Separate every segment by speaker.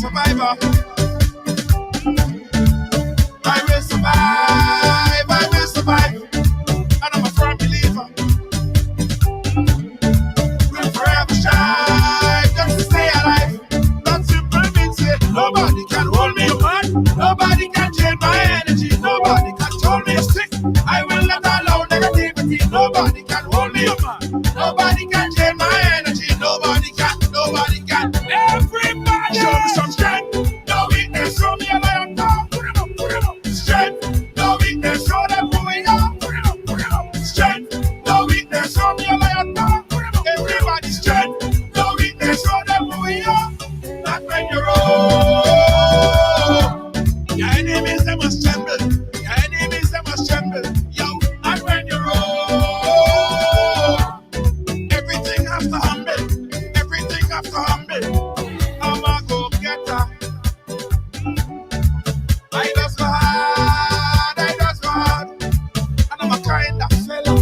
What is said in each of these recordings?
Speaker 1: survivor. I will survive, I will survive. And I'm a firm believer. We'll forever shine, just to stay alive. That simple means it. Nobody can hold me man. Nobody can change my energy. Nobody can hold me sick. I will not allow negativity. Nobody can hold me man. Nobody can change my energy. Nobody can, nobody can. Everybody show me some strength. No weakness, show me a lion dog. Put it up, put it up. Strength, no weakness, show them who we are. Put it up, put it up. Strength, no weakness, show me a lion dog. Put it up. Everybody strength, no weakness, show them who we are. Not when you're old. Your enemies, they must tremble. Your enemies, they must tremble. Yo, and when you're old, everything has to humble. Everything has to humble. I'm a go-getter. I just go hard, I just go hard. And I'm a kind of fella.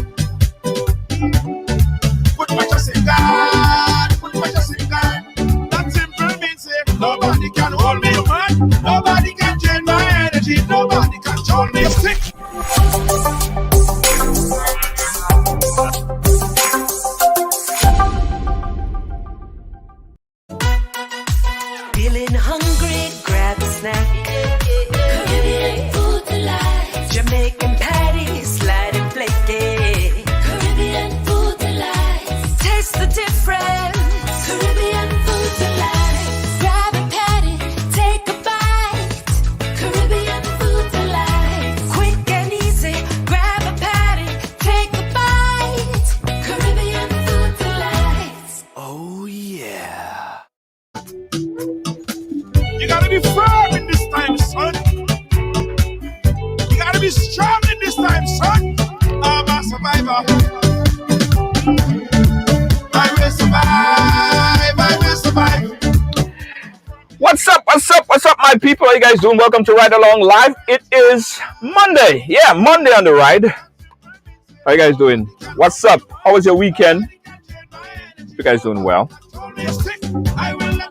Speaker 1: Put my trust in God, put my trust in God. That simple means it. Nobody can hold me man. Nobody can change my energy. Nobody can hold me sick.
Speaker 2: Feeling hungry, grab a snack. Caribbean food delight. Jamaican patties, slide and flaky. Caribbean food delight. Taste the difference. Caribbean food delight. Grab a patty, take a bite. Caribbean food delight. Quick and easy, grab a patty, take a bite. Caribbean food delight.
Speaker 3: Oh yeah.
Speaker 1: You gotta be firm in this time, son. You gotta be strong in this time, son. I'm a survivor. I will survive, I will survive.
Speaker 3: What's up, my people? How you guys doing? Welcome to Ridealong Live. It is Monday. Yeah, Monday on the ride. How you guys doing? What's up? How was your weekend? You guys doing well?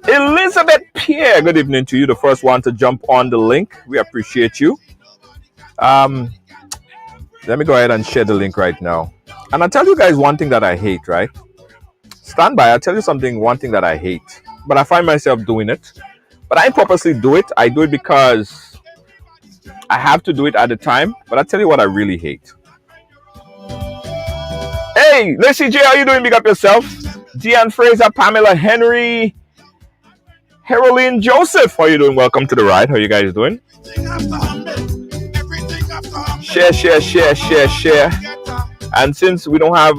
Speaker 3: Elizabeth Pierre, good evening to you. The first one to jump on the link. We appreciate you. Let me go ahead and share the link right now. And I'll tell you guys one thing that I hate, right? Stand by. I'll tell you one thing that I hate. But I find myself doing it. But I purposely do it. I do it because I have to do it at the time. But I'll tell you what I really hate. Hey, Lacey J, how you doing? Big up yourself. Deanne Fraser, Pamela Henry, Heroline Joseph, how you doing? Welcome to the ride. How you guys doing? Share. And since we don't have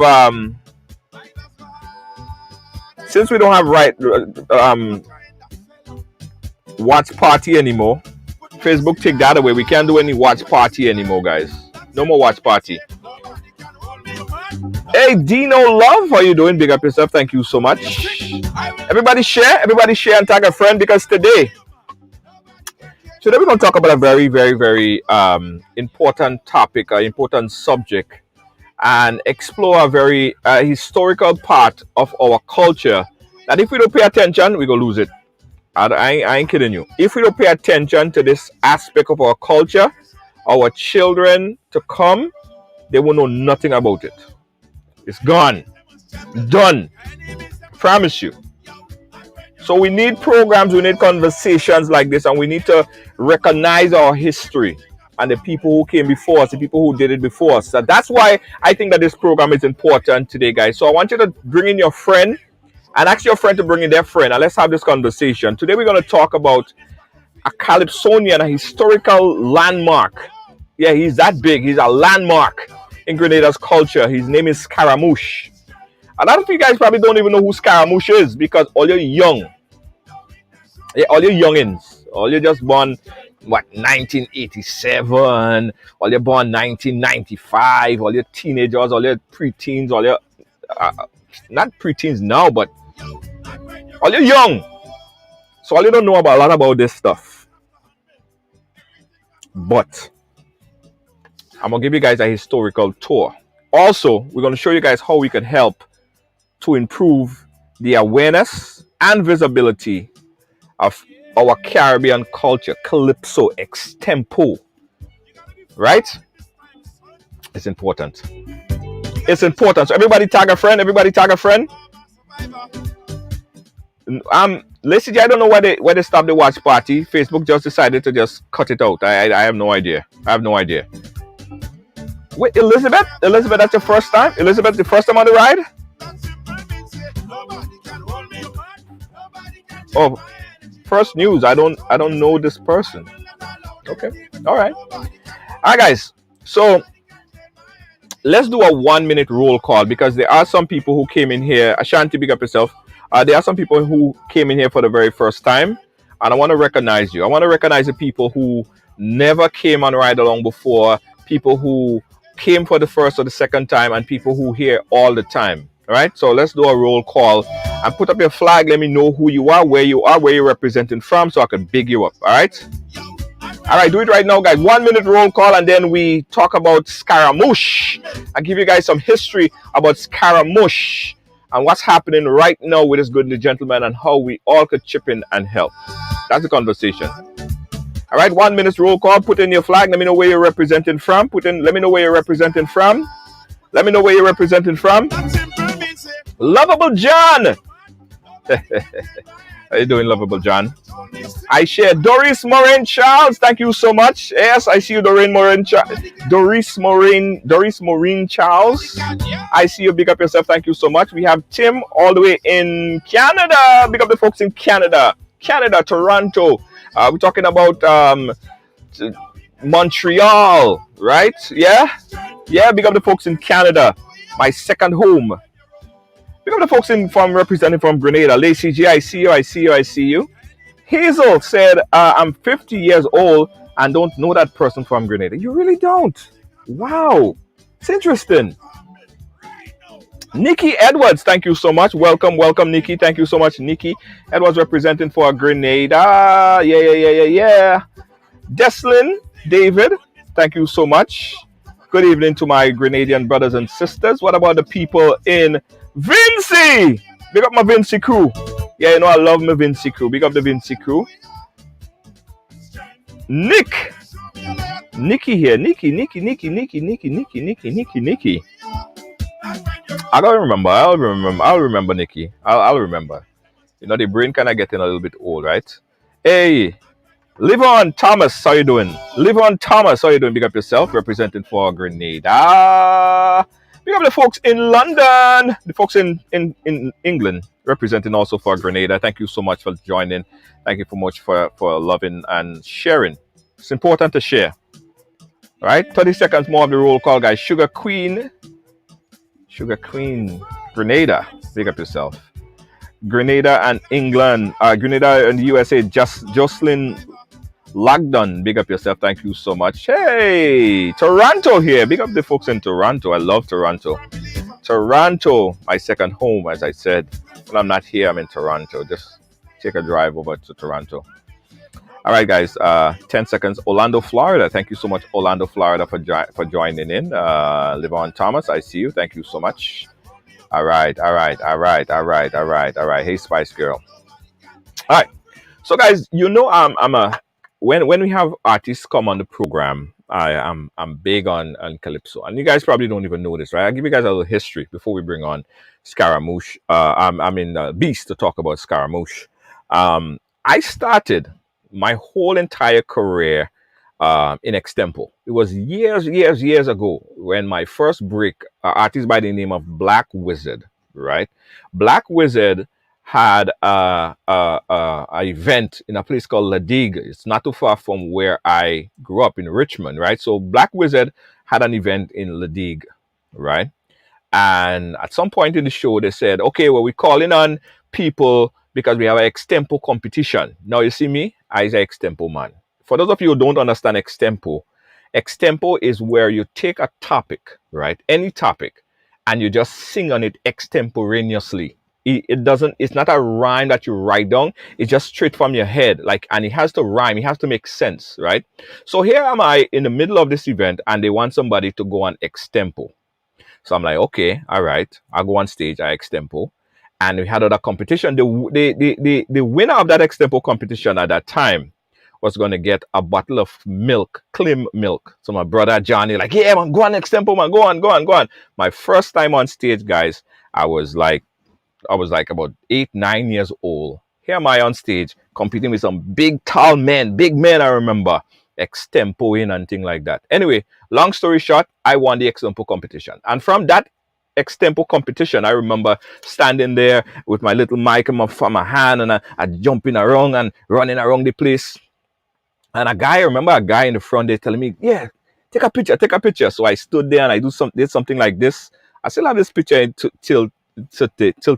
Speaker 3: watch party anymore, Facebook take that away. We can't do any watch party anymore, guys. No more watch party. Hey, Dino Love, how you doing? Big up yourself. Thank you so much. Everybody share and tag a friend, because today we're going to talk about a very, very, very important topic, an important subject, and explore a very historical part of our culture that if we don't pay attention, we're going to lose it. I ain't kidding you. If we don't pay attention to this aspect of our culture, our children to come, they will know nothing about it. It's gone. Done. Promise you. So we need programs, we need conversations like this, and we need to recognize our history and the people who came before us, the people who did it before us. So that's why I think that this program is important today, guys. So I want you to bring in your friend and ask your friend to bring in their friend, and let's have this conversation. Today we're going to talk about a Calypsonian, a historical landmark. Yeah, he's that big. He's a landmark in Grenada's culture. His name is Scaramouche. A lot of you guys probably don't even know who Scaramouche is, because all you're young. Yeah, all you're youngins. All you're just born, 1987. All you're born 1995. All your teenagers, all your preteens, all your... not preteens now, but all you're young. So all you don't know about a lot about this stuff. But I'm going to give you guys a historical tour. Also, we're going to show you guys how we can help to improve the awareness and visibility of our Caribbean culture, Calypso extempo, right? It's important. It's important. So everybody tag a friend. Everybody tag a friend. Let's see. I don't know why they stopped the watch party. Facebook just decided to just cut it out. I have no idea. I have no idea. Wait, Elizabeth? Elizabeth, that's your first time? Elizabeth, the first time on the ride? Oh, first news. I don't know this person. Okay. All right. All right, guys. So let's do a 1 minute roll call because there are some people who came in here. Ashanti, big up yourself. There are some people who came in here for the very first time, and I want to recognize you. I want to recognize the people who never came on Ride Along before, people who came for the first or the second time, and people who here all the time. All right, so let's do a roll call and put up your flag. Let me know who you are, where you're representing from, so I can big you up. All right. All right, do it right now, guys. 1 minute roll call, and then we talk about Scaramouche. I give you guys some history about Scaramouche and what's happening right now with this good new gentleman and how we all could chip in and help. That's the conversation. All right, 1 minute roll call. Put in your flag. Let me know where you're representing from. Let me know where you're representing from. Let me know where you're representing from. Lovable John. How you doing, Lovable John? I share Doris Morin Charles. Thank you so much. Yes, I see you, Doris Morin Charles. I see you. Big up yourself. Thank you so much. We have Tim all the way in Canada. Big up the folks in Canada, Toronto. We're talking about Montreal, right? Yeah. Big up the folks in Canada. My second home. Big up the folks from representing from Grenada. Lacey G, I see you. Hazel said, I'm 50 years old and don't know that person from Grenada. You really don't? Wow. It's interesting. Nikki Edwards, thank you so much. Welcome, Nikki. Thank you so much, Nikki Edwards, representing for Grenada. Yeah. Deslin David, thank you so much. Good evening to my Grenadian brothers and sisters. What about the people in Vincy? Big up my Vincy crew. Yeah, you know I love my Vincy crew. Big up the Vincy crew. Nikki here. Nikki. I'll remember Nikki. I'll remember. You know, the brain kind of getting a little bit old, right? Hey, Livon Thomas, how you doing? Livon Thomas, how you doing? Big up yourself, representing for Grenada. Big up the folks in London, the folks in England, representing also for Grenada. Thank you so much for joining. Thank you so much for loving and sharing. It's important to share. All right, 30 seconds more of the roll call, guys. Sugar Queen, Grenada. Big up yourself. Grenada and England, Grenada and the USA. Jocelyn Lagdon, big up yourself. Thank you so much. Hey, Toronto here. Big up the folks in Toronto. I love Toronto. Toronto, my second home, as I said. When I'm not here, I'm in Toronto. Just take a drive over to Toronto. All right, guys. 10 seconds. Orlando, Florida. Thank you so much, Orlando, Florida, for joining in. Livon Thomas, I see you. Thank you so much. All right. Hey, Spice Girl. All right. So, guys, you know, when we have artists come on the program, I'm big on Calypso, and you guys probably don't even know this, right? I'll give you guys a little history before we bring on Scaramouche. Beast to talk about Scaramouche. I started my whole entire career in extempo. It was years ago when my first break, artist by the name of Black Wizard, right? Black Wizard had a event in a place called La Digue. It's not too far from where I grew up in Richmond, right? So Black Wizard had an event in La Digue, right? And at some point in the show, they said, okay, well, we're calling on people because we have an extempo competition. Now, you see me, I'm an extempo man. For those of you who don't understand extempo is where you take a topic, right? Any topic, and you just sing on it extemporaneously. It's not a rhyme that you write down. It's just straight from your head. And it has to rhyme. It has to make sense, right? So here am I in the middle of this event, and they want somebody to go on extempo. So I'm like, okay, all right. I'll go on stage, I extempo. and we had other competition. The winner of that extempo competition at that time was going to get a bottle of milk, Clim milk. So my brother Johnny, like, yeah, man, go on extempo, man, go on, go on, go on. My first time on stage, guys, I was like about 8, 9 years old. Here am I on stage competing with some big, tall men, big men, I remember, extempoing and things like that. Anyway, long story short, I won the extempo competition. And from that extempo competition, I remember standing there with my little mic in my hand, and I jumping around and running around the place. And I remember a guy in the front there telling me, yeah, take a picture, take a picture. So I stood there and I did something like this. I still have this picture till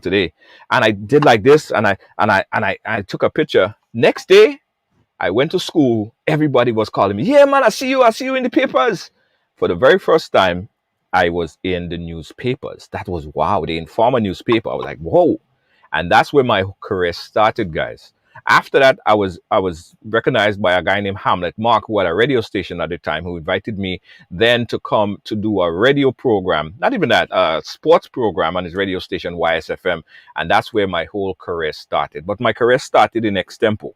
Speaker 3: today. And I did like this, and I took a picture. Next day, I went to school. Everybody was calling me, yeah, man, I see you in the papers. For the very first time, I was in the newspapers. That was wow, the Informer newspaper. I was like, whoa. And that's where my career started, guys. After that, I was recognized by a guy named Hamlet Mark, who had a radio station at the time, who invited me then to come to do a radio program. Not even that, a sports program on his radio station, YSFM. And that's where my whole career started. But my career started in extempo.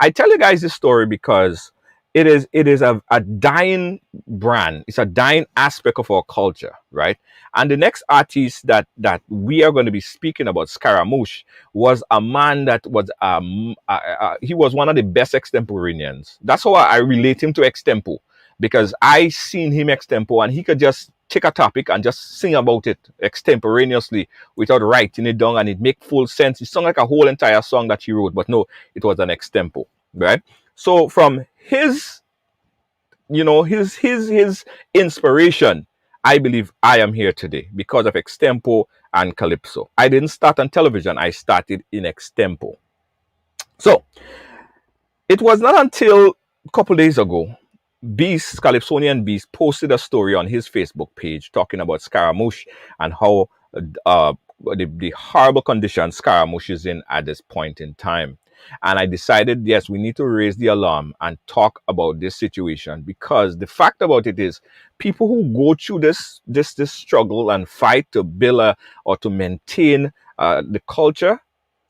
Speaker 3: I tell you guys this story because it is a dying brand. It's a dying aspect of our culture, right? And the next artist that we are going to be speaking about, Scaramouche, was a man that was he was one of the best extemporaneans. That's how I relate him to extempo, because I seen him extempo and he could just take a topic and just sing about it extemporaneously without writing it down, and it make full sense. It sounded like a whole entire song that he wrote, but no, it was an extempo, right? So from his inspiration, I believe I am here today because of extempo and calypso. I didn't start on television. I started in extempo. So it was not until a couple days ago, Beast, Calypsonian Beast, posted a story on his Facebook page talking about Scaramouche and how the horrible condition Scaramouche is in at this point in time. And I decided, yes, we need to raise the alarm and talk about this situation, because the fact about it is people who go through this struggle and fight to build or to maintain the culture,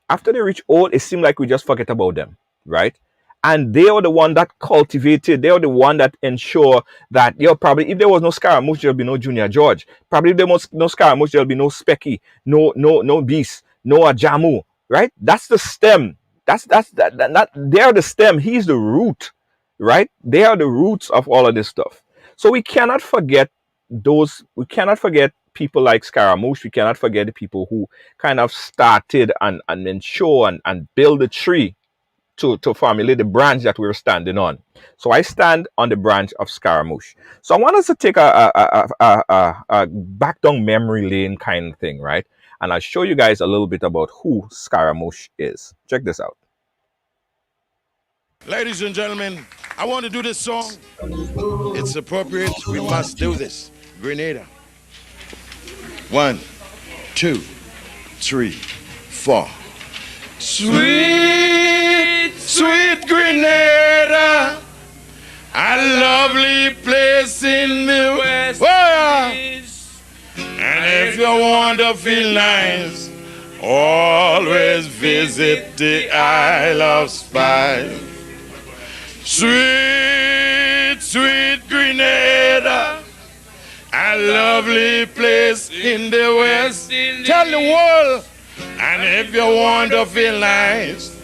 Speaker 3: after they reach old, it seems like we just forget about them, right? And they are the one that cultivated, they are the one that ensure that, probably if there was no Scaramouche, there'll be no Junior George. Probably if there was no Scaramouche, there'll be no Specky, no Beast, no Ajamu, right? That's the stem. They are the stem. He's the root, right? They are the roots of all of this stuff. So we cannot forget people like Scaramouche. We cannot forget the people who kind of started and ensure and build the tree to formulate the branch that we're standing on. So I stand on the branch of Scaramouche. So I want us to take a back down memory lane kind of thing, right? And I'll show you guys a little bit about who Scaramouche is. Check this out.
Speaker 1: Ladies and gentlemen, I want to do this song. It's appropriate. We must do this. Grenada. 1, 2, 3, 4. Sweet, sweet Grenada, a lovely place in the West. And if you want to feel nice, always visit the Isle of Spice. Sweet, sweet Grenada, a lovely place in the West. Tell the world. And if you want to feel nice,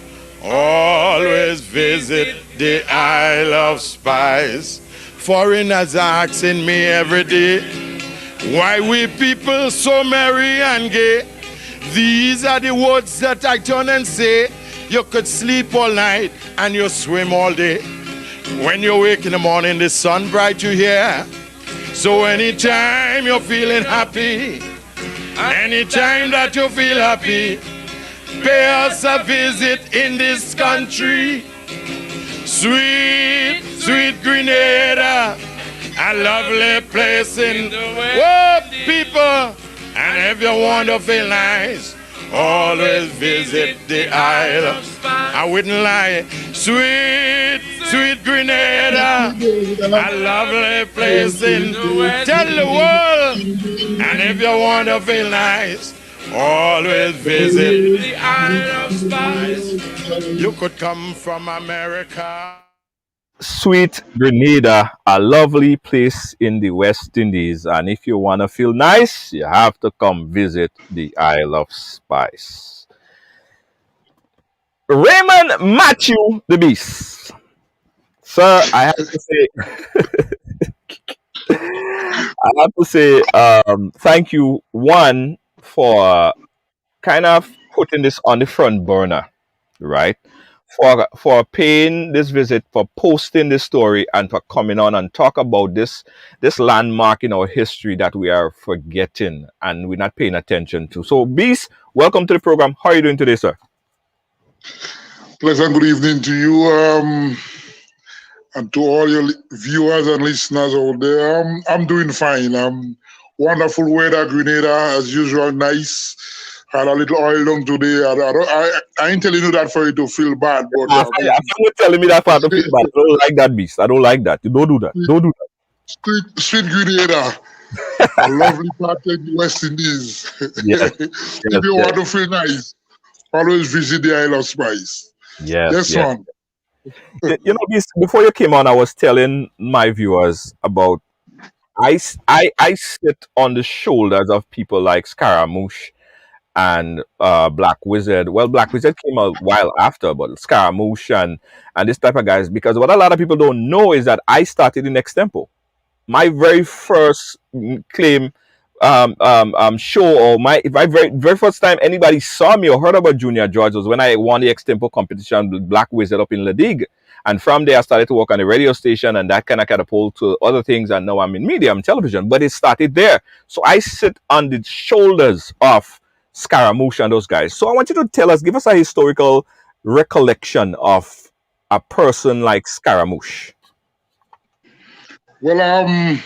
Speaker 1: always visit the Isle of Spice. Foreigners asking me every day, why we people so merry and gay? These are the words that I turn and say. You could sleep all night and you swim all day. When you wake in the morning, the sun bright you hear. So anytime you're feeling happy, anytime that you feel happy, pay us a visit in this country. Sweet, sweet Grenada, a lovely place in the world, people. And if you want to feel nice, always visit the Isle of Spice. I wouldn't lie. Sweet, sweet Grenada, a lovely place in the West. Tell the world. And if you want to feel nice, Always visit the Isle of Spice. You could come from America.
Speaker 3: Sweet Grenada, a lovely place in the West Indies. And if you want to feel nice, you have to come visit the Isle of Spice. Raymond Matthew the Beast. Sir, I have to say, thank you, one, for kind of putting this on the front burner, right? For paying this visit, for posting this story, and for coming on and talk about this landmark in our history that we are forgetting and we're not paying attention to. So, Beast, welcome to the program. How are you doing today, sir?
Speaker 4: Pleasant good evening to you and to all your viewers and listeners out there. I'm doing fine. Wonderful weather, Grenada, as usual, nice. Had a little oil down today. I ain't telling you that for you to feel bad, but
Speaker 3: I find you telling me that part of it, but I don't like that, Beast. I don't like that. You don't do that. Don't do that.
Speaker 4: sweet Grenada, a lovely part of the West Indies.
Speaker 3: Yes,
Speaker 4: If you
Speaker 3: yes,
Speaker 4: want to feel nice, always visit the Isle of Spice.
Speaker 3: yes,
Speaker 4: Yes,
Speaker 3: yes.
Speaker 4: man.
Speaker 3: Beast, before you came on, I was telling my viewers about I sit on the shoulders of people like Scaramouche and Black Wizard. Well, Black Wizard came a while after, but Scaramouche and this type of guys. Because what a lot of people don't know is that I started in Extempo. My very first claim show, or my very first time anybody saw me or heard about Junior George was when I won the extempo competition with Black Wizard up in Ledig. And from there I started to work on the radio station, and that kind of catapulted to other things, and now I'm in media, I'm television, but it started there. So I sit on the shoulders of Scaramouche and those guys. So I want you to give us a historical recollection of a person like Scaramouche.
Speaker 4: Well,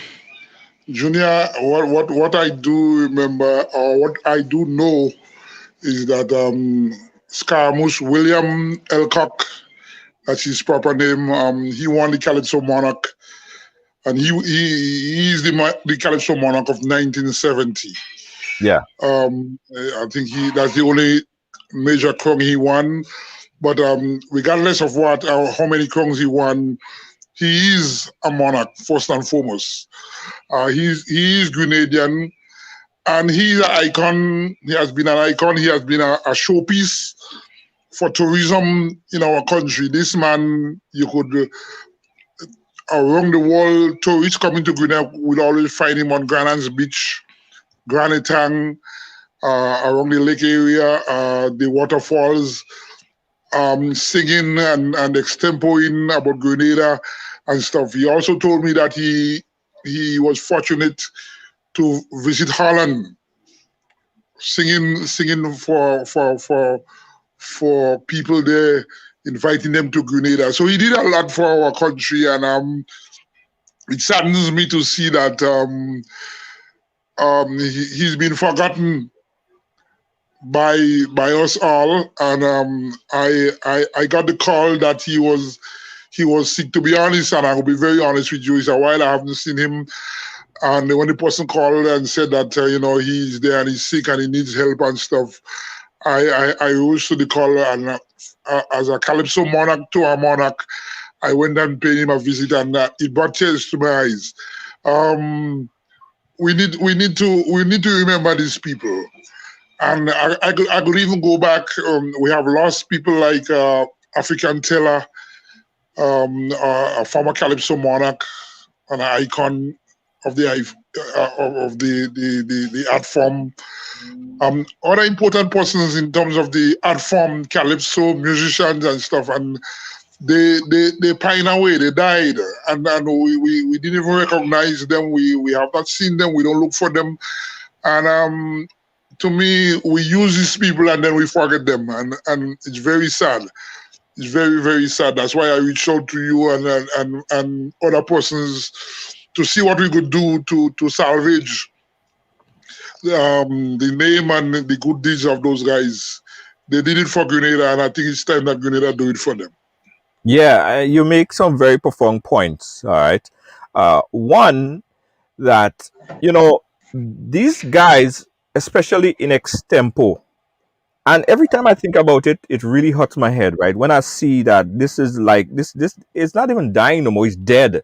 Speaker 4: Junior, what I do remember, or what I do know, is that Scaramouche William Elcock, that's his proper name. He won the Calypso Monarch, and he's the Calypso Monarch of 1970.
Speaker 3: Yeah.
Speaker 4: I think that's the only major crown he won. But regardless of how many crowns he won, he is a monarch first and foremost. He is Grenadian, and he's an icon. He has been an icon. He has been a showpiece for tourism in our country. This man, you could around the world, tourists coming to Grenada will always find him on Granans Beach, Granitang, around the lake area, the waterfalls, singing and extempoing about Grenada and stuff. He also told me that he was fortunate to visit Holland, singing for people there, inviting them to Grenada. So he did a lot for our country, and it saddens me to see that he's been forgotten by us all. And I got the call that he was sick. To be honest, and I will be very honest with you, it's a while I haven't seen him. And when the person called and said that he's there and he's sick and he needs help and stuff, I rose to the call, and as a Calypso Monarch to a monarch, I went and paid him a visit, and it brought tears to my eyes. We need to remember these people, and I could even go back. We have lost people like African Teller, a former Calypso Monarch, an icon of the art form. Other important persons in terms of the art form, calypso musicians and stuff, and they pine away, they died, and we didn't even recognize them. We have not seen them. We don't look for them, and to me, we use these people and then we forget them, and it's very sad. It's very, very sad. That's why I reached out to you and other persons to see what we could do to salvage the name and the good deeds of those guys. They did it for Grenada, and I think it's time that Grenada do it for them.
Speaker 3: Yeah, you make some very profound points. All right. One, that, these guys especially in extempo. And every time I think about it, it really hurts my head, right? When I see that this is like this it's not even dying no more, it's dead.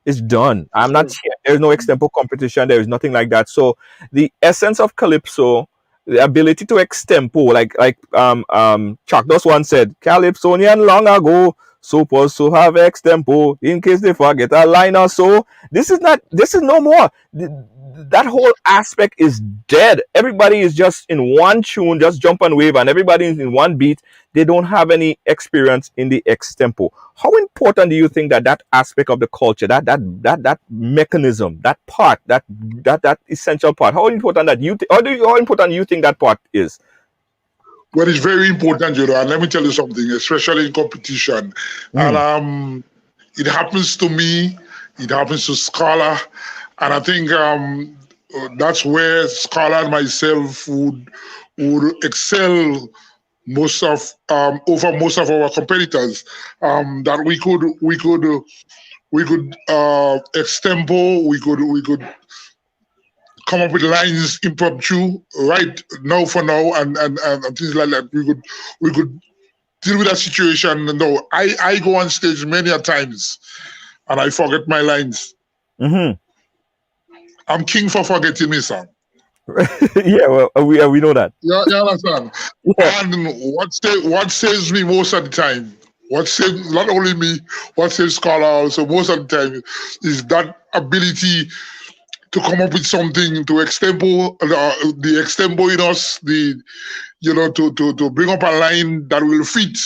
Speaker 3: It's done. I'm not here. There's no extempo competition. There is nothing like that. So the essence of calypso, the ability to extempo, like Chuck Doss once said, Calypsonian long ago supposed to have extempo in case they forget a line or so. This is not. This is no more. That whole aspect is dead. Everybody is just in one tune, just jump and wave, and everybody is in one beat. They don't have any experience in the extempo. How important do you think that aspect of the culture, that mechanism, that part, that essential part, how important that how important you think that part is?
Speaker 4: Well, it's very important, and let me tell you something, especially in competition. And it happens to me, it happens to Scholar, and I think that's where Scholar and myself would excel most of over most of our competitors. That we could extempo, we could come up with lines impromptu right now for now and things like that. We could deal with that situation. No, I go on stage many a times and I forget my lines. I'm king for forgetting me, son.
Speaker 3: Yeah, well, we know that.
Speaker 4: Yeah, you understand.
Speaker 3: Yeah.
Speaker 4: And what saves me most of the time, what saves not only me, what saves Scholar also most of the time is that ability to come up with something to extempo, the extempo in us, to bring up a line that will fit,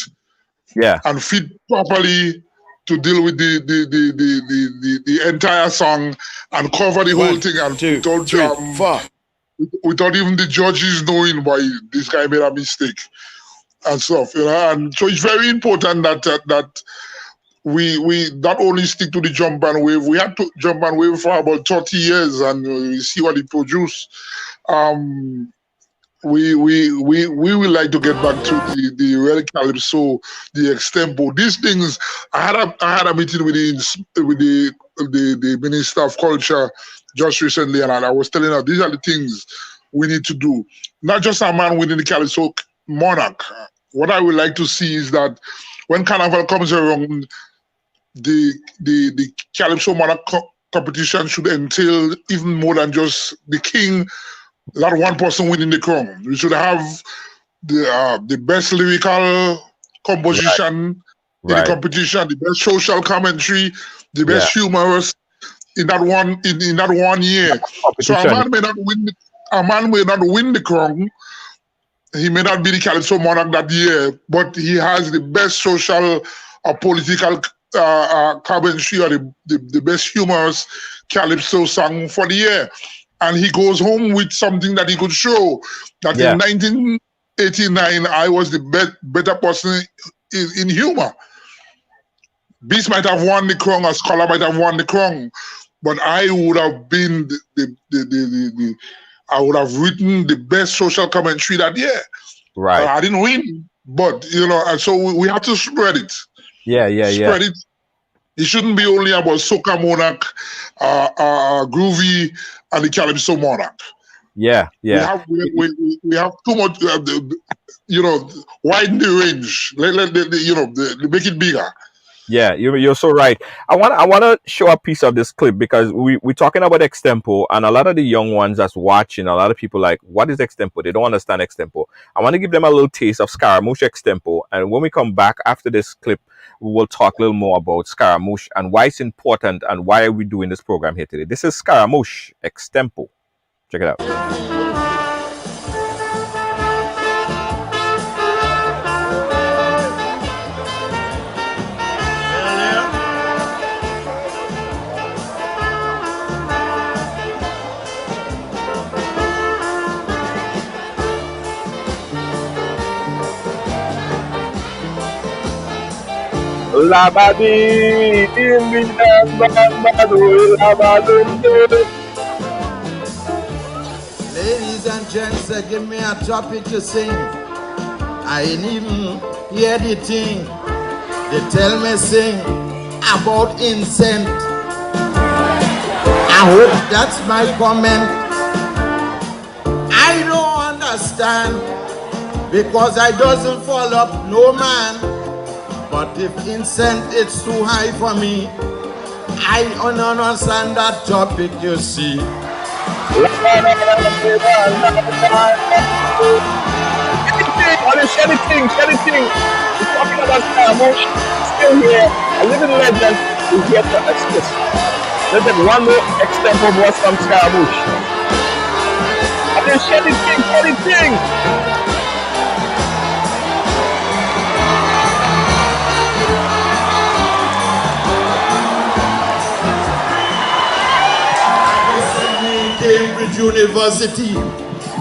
Speaker 4: and fit properly to deal with the entire song and cover the whole thing and without even the judges knowing why this guy made a mistake and stuff, And so it's very important that we not only stick to the jump and wave. We had to jump and wave for about 30 years, and we see what it produced. We would like to get back to the real calypso, the extempo. These things. I had a meeting with the Minister of Culture just recently, and I was telling her these are the things we need to do. Not just a man winning the Calypso Monarch. What I would like to see is that when Carnival comes around, the Calypso Monarch competition should entail even more than just the king, not one person winning the crown. We should have the best lyrical composition in the competition, the best social commentary, the best humorous in that one year. So a man may not win the crown. He may not be the Calypso Monarch that year, but he has the best social or political commentary or the best humorous Calypso song for the year. And he goes home with something that he could show that in 1989, I was the better person in humor. Beast might have won the crown, or Scholar might have won the crown, but I would have been I would have written the best social commentary that year.
Speaker 3: Right.
Speaker 4: I didn't win, but and so we have to spread it. Spread it. It shouldn't be only about Soca Monarch, Groovy, and the Calypso Monarch. We have too much. Widen the range. Make it bigger.
Speaker 3: Yeah, you're so right. I want to show a piece of this clip because we're talking about extempo, and a lot of the young ones that's watching, a lot of people like, what is extempo? They don't understand extempo. I want to give them a little taste of Scaramouche extempo, and when we come back after this clip, we will talk a little more about Scaramouche and why it's important and why are we doing this program here today. This is Scaramouche extempo. Check it out.
Speaker 5: Ladies and gents, give me a topic to sing. I ain't even hear the thing. They tell me sing about incense. I hope that's my comment. I understand, because I doesn't fall up no man. But if incense it's too high for me, I don't understand that topic, you see.
Speaker 3: Share the thing. We're talking about Scaramouche, still here. A living legend is here to assist. Let's get one more extempo voice from Scaramouche. And then share the thing.
Speaker 5: Cambridge University,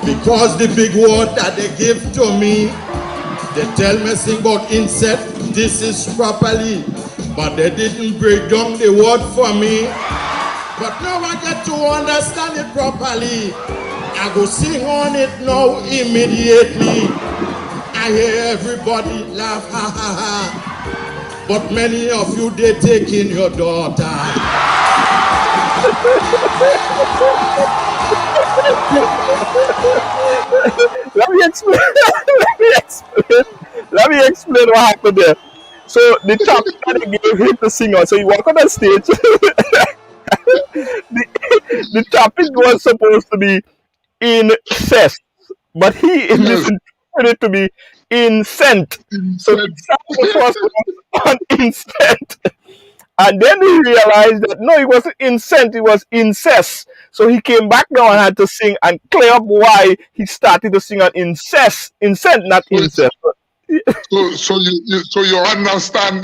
Speaker 5: because the big word that they give to me, they tell me sing about insect, this is properly, but they didn't break down the word for me. But now I get to understand it properly. I go sing on it now immediately. I hear everybody laugh, ha ha ha. But many of you, they take in your daughter.
Speaker 3: Let me explain. Let me explain what happened there. So the topic that they gave him to sing on. So he walked on the stage. the topic was supposed to be incest, but he misinterpreted it to be incent. So the topic was on incest. And then he realized that no, it wasn't incest, it was incest. So he came back now and had to sing and clear up why he started to sing on incest, not incest.
Speaker 4: So you understand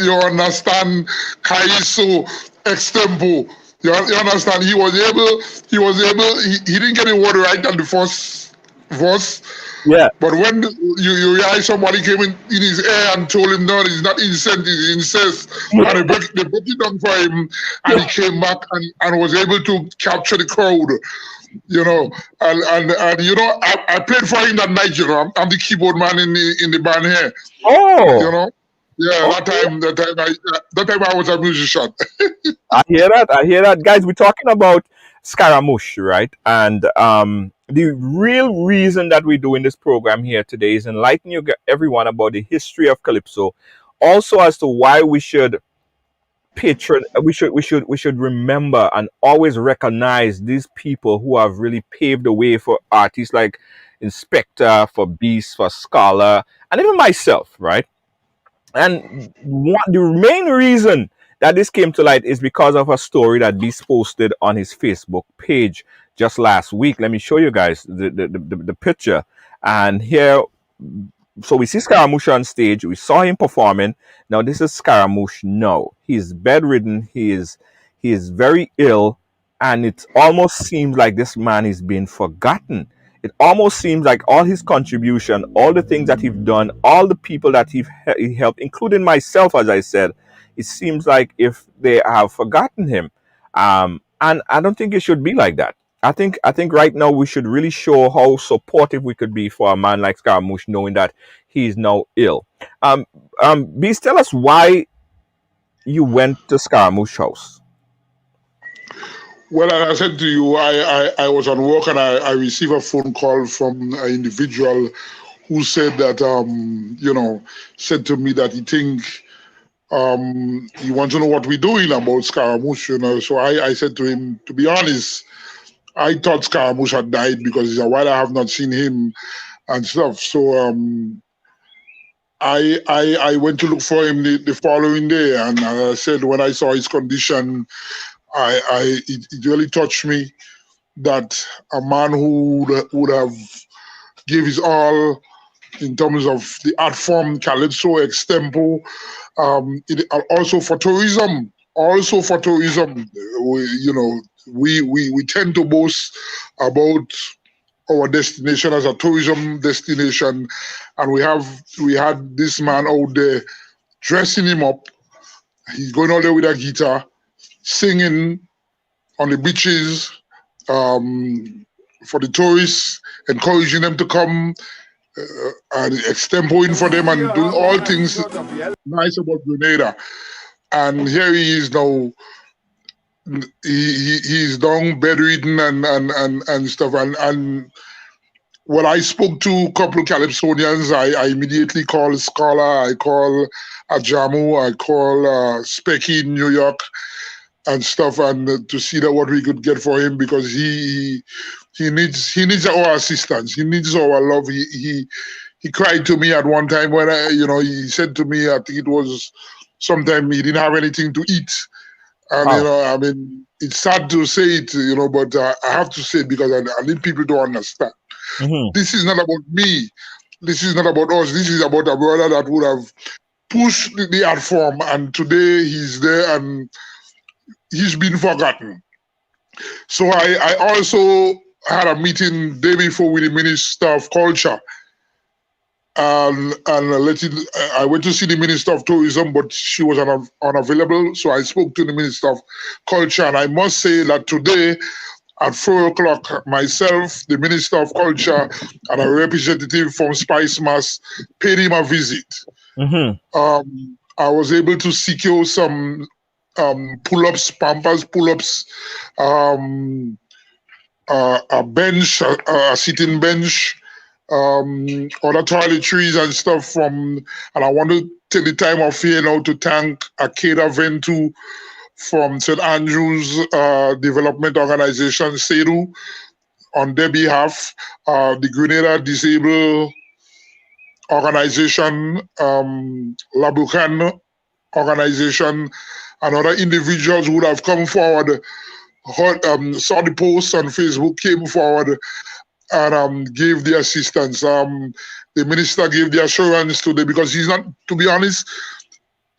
Speaker 4: Calypso extempo. You understand he didn't get the word right on the first verse.
Speaker 3: Yeah.
Speaker 4: But when you realize somebody came in his ear and told him no, it's not incest, it's incest, and they broke it down for him, and he came back and was able to capture the crowd, you know. And you know, I played for him that night, you know. I'm the keyboard man in the band here.
Speaker 3: Oh.
Speaker 4: You know. Yeah, that time I was a musician.
Speaker 3: I hear that. Guys, we're talking about Scaramouche, right? And the real reason that we're doing this program here today is enlightening everyone about the history of Calypso, also as to why we should we should remember and always recognize these people who have really paved the way for artists like Inspector, for Beast, for Scholar, and even myself, right? And the main reason that this came to light is because of a story that Beast posted on his Facebook page just last week. Let me show you guys the picture. And here, so we see Scaramouche on stage. We saw him performing. Now this is Scaramouche now. He's bedridden. He is very ill. And it almost seems like this man is being forgotten. It almost seems like all his contribution, all the things that he's done, all the people that he helped, including myself, as I said, it seems like if they have forgotten him. And I don't think it should be like that. I think right now we should really show how supportive we could be for a man like Scaramouche, knowing that he is now ill. Beast, tell us why you went to Scaramouche house.
Speaker 4: Well, as I said to you, I was on work and I received a phone call from an individual who said that, said to me that he wants to know what we're doing about Scaramouche, you know. So I said to him, to be honest, I thought Scaramouche had died because it's a while I have not seen him and stuff. So I went to look for him the following day, and I said when I saw his condition, it really touched me that a man who would have gave his all in terms of the art form Calypso extempo, also for tourism. We tend to boast about our destination as a tourism destination, and we had this man out there dressing him up. He's going out there with a guitar, singing on the beaches for the tourists, encouraging them to come and extempoing for them and doing all things nice about Grenada. And here he is now. He's down bedridden and stuff. And when I spoke to a couple of Calypsonians, I immediately called Scholar, I call Ajamu, I call Specky in New York and stuff, and to see that what we could get for him, because he needs our assistance, he needs our love. He cried to me at one time when he said to me, I think it was sometime he didn't have anything to eat, and
Speaker 3: Wow.
Speaker 4: I mean, it's sad to say it, but I have to say it because I need people to understand.
Speaker 3: Mm-hmm.
Speaker 4: This is not about me. This is not about us. This is about a brother that would have pushed the art form, and today he's there and he's been forgotten. So I also had a meeting day before with the Minister of Culture, and I went to see the Minister of Tourism, but she was unavailable. So I spoke to the Minister of Culture, and I must say that today at 4 o'clock, myself, the Minister of Culture, and a representative from Spice Mass paid him a visit.
Speaker 3: Mm-hmm.
Speaker 4: I was able to secure some pull-ups, Pampers pull-ups, a bench, a sitting bench, other toiletries and stuff and I want to take the time off here now to thank Akeda Ventu from St. Andrews Development Organization, SEDU, on their behalf, the Grenada Disabled Organization, Labucan Organization, and other individuals who would have come forward, saw the posts on Facebook, came forward and gave the assistance. The minister gave the assurance today, because he's not, to be honest,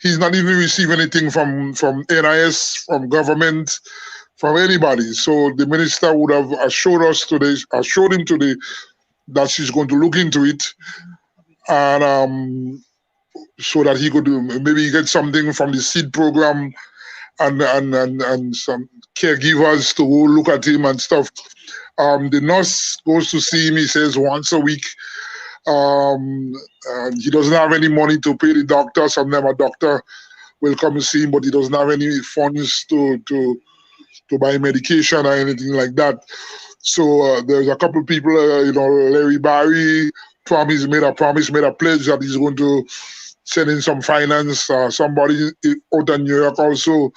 Speaker 4: he's not even receiving anything from NIS, from government, from anybody. So the minister would have assured him today that she's going to look into it, and so that he could maybe get something from the seed program and some caregivers to go look at him and stuff. The nurse goes to see him, he says, once a week. He doesn't have any money to pay the doctor. Sometimes a doctor will come and see him, but he doesn't have any funds to buy medication or anything like that. So there's a couple of people, Larry Barry made a pledge that he's going to send in some finance. Somebody out in New York also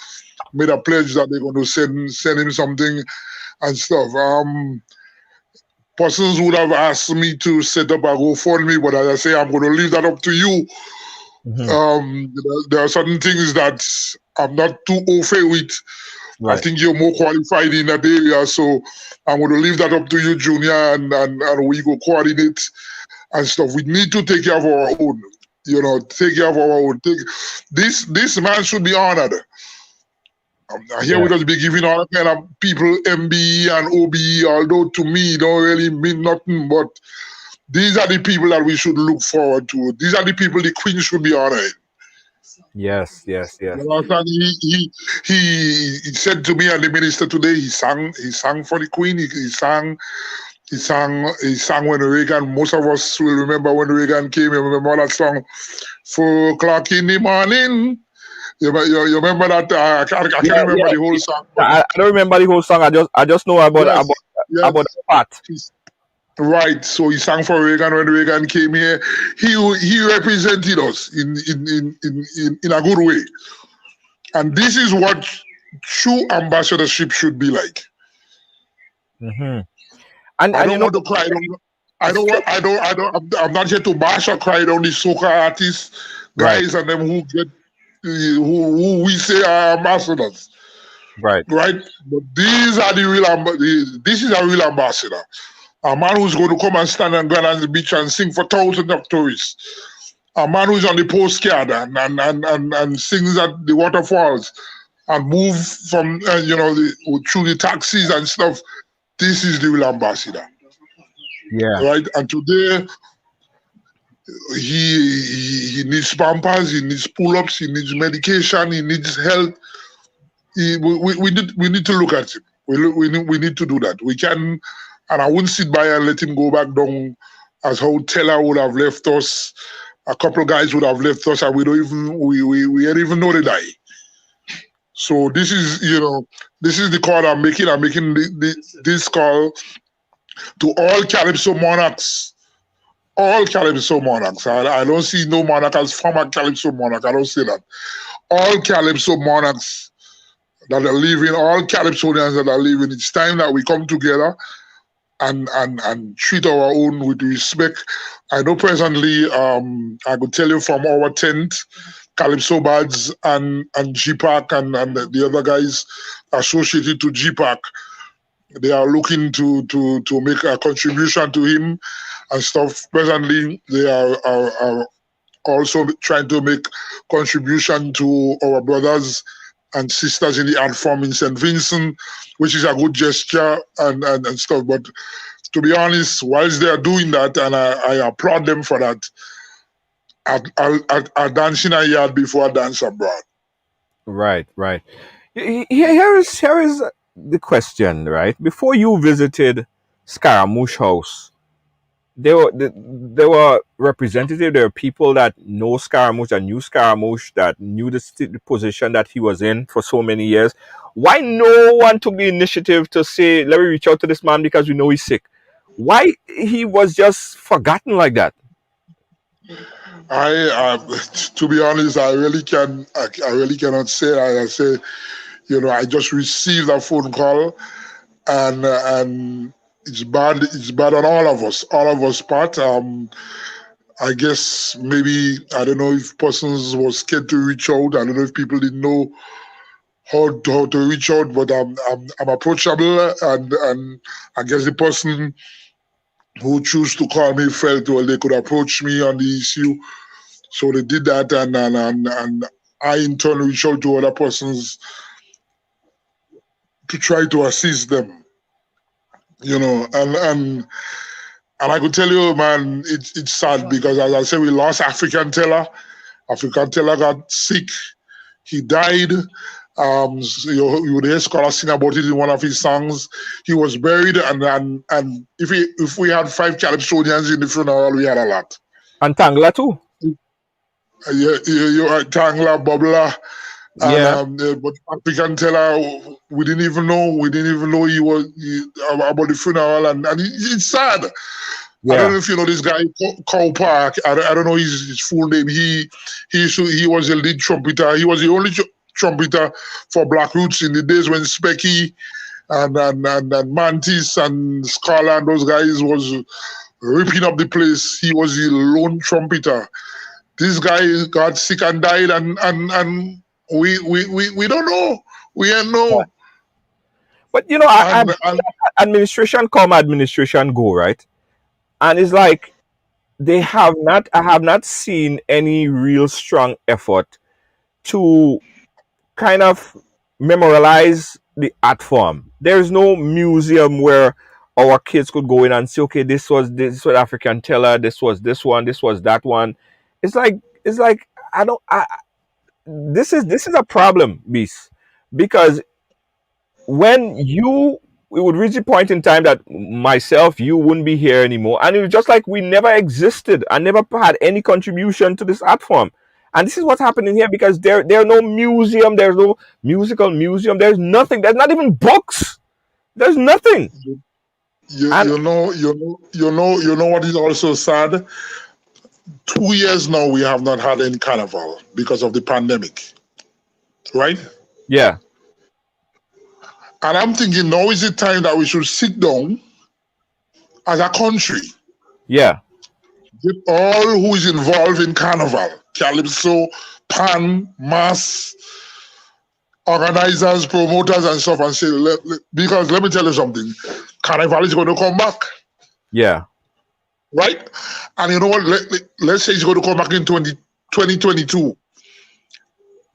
Speaker 4: made a pledge that they're going to send him something and stuff. Persons would have asked me to set up a GoFundMe, but as I say, I'm going to leave that up to you. Mm-hmm. There are certain things that I'm not too au fait with. Right. I think you're more qualified in that area, so I'm going to leave that up to you, Junior, and we go coordinate and stuff. We need to take care of our own. Take care of our own. This man should be honored. Here we just be giving all kind of people MBE and OBE, although to me don't really mean nothing, but these are the people that we should look forward to. These are the people the Queen should be honoring.
Speaker 3: Yes.
Speaker 4: He said to me and the minister today, he sang for the Queen, he sang when Reagan, most of us will remember when Reagan came, you remember that song, 4 o'clock in the morning. You remember that? I can't remember the whole song.
Speaker 3: I don't remember the whole song. I just know about the part.
Speaker 4: Right. So he sang for Reagan when Reagan came here. He represented us in a good way. And this is what true ambassadorship should be like.
Speaker 3: Mm-hmm.
Speaker 4: And I don't want to cry. I'm not here to bash or cry down the soca artists, guys, and them who get who we say are ambassadors.
Speaker 3: Right.
Speaker 4: But these are the real this is a real ambassador. A man who's going to come and stand on Grand Beach and sing for thousands of tourists. A man who's on the postcard and sings at the waterfalls and move from through the taxis and stuff. This is the real ambassador.
Speaker 3: Yeah.
Speaker 4: Right. And today he needs pampers, he needs pull-ups, he needs medication, he needs health. We need to look at him. We need to do that. We can, and I wouldn't sit by and let him go back down as how Teller would have left us. A couple of guys would have left us, and we didn't even know they die. So this is the call I'm making. I'm making this call to all Calypso Monarchs. All Calypso Monarchs. I don't see no monarch as former Calypso Monarch. I don't say that. All Calypso Monarchs that are living, all Calypsonians that are living, it's time that we come together and treat our own with respect. I know presently, I could tell you from our tent, Calypso Buds and GPAC and the other guys associated to GPAC, they are looking to make a contribution to him and stuff. Presently, they are also trying to make contribution to our brothers and sisters in the art form in St. Vincent, which is a good gesture and stuff. But to be honest, whilst they are doing that, and I applaud them for that, I dance in a yard before I dance abroad.
Speaker 3: Right, right. Here is the question, right? Before you visited Scaramouche House, there were representatives, there were people that know Scaramouche and knew Scaramouche, that knew the position that he was in for so many years. Why no one took the initiative to say, let me reach out to this man because we know he's sick? Why he was just forgotten like that?
Speaker 4: To be honest, I really cannot say. I say, I just received a phone call, and it's bad. It's bad on all of us part. I guess maybe, I don't know if persons were scared to reach out. I don't know if people didn't know how to reach out, but I'm approachable, and I guess the person who chose to call me felt well they could approach me on the issue, so they did that, and I in turn reached out to other persons to try to assist them, and I could tell you, man, it's sad because, as I said, we lost African Teller. African Teller got sick. He died. You would hear scholars sing about it in one of his songs. He was buried, and if we had 5 Calypsonians in the funeral, we had a lot.
Speaker 3: And Tangla too.
Speaker 4: Yeah, you had Tangla, Bobla.
Speaker 3: Yeah.
Speaker 4: But African Teller, we didn't even know he was about the funeral, and it's sad. Yeah. I don't know if you know this guy, Cow Park. I don't know his full name. He was the lead trumpeter. He was the only trumpeter for Black Roots in the days when Specky and Mantis and Scala and those guys was ripping up the place. He was the lone trumpeter. This guy got sick and died, and we don't know. We ain't know.
Speaker 3: But administration come, administration go, right? And it's like I have not seen any real strong effort to kind of memorialize the art form. There is no museum where our kids could go in and say, okay, this was African Teller, this was this one, this was that one. It's like this is a problem, Beast, because when we would reach a point in time that myself, you wouldn't be here anymore, and it was just like we never existed and never had any contribution to this art form. And this is what's happening here, because there's no museum, there's no musical museum, there's nothing, there's not even books, there's nothing.
Speaker 4: You know what is also sad? 2 years now we have not had any carnival because of the pandemic, right?
Speaker 3: Yeah.
Speaker 4: And I'm thinking now is the time that we should sit down as a country.
Speaker 3: Yeah.
Speaker 4: Get all who is involved in carnival, Calypso, Pan, Mass, organizers, promoters, and stuff, and say, because let me tell you something, carnival is going to come back.
Speaker 3: Yeah.
Speaker 4: Right? And you know what? Let's say it's going to come back in 2022.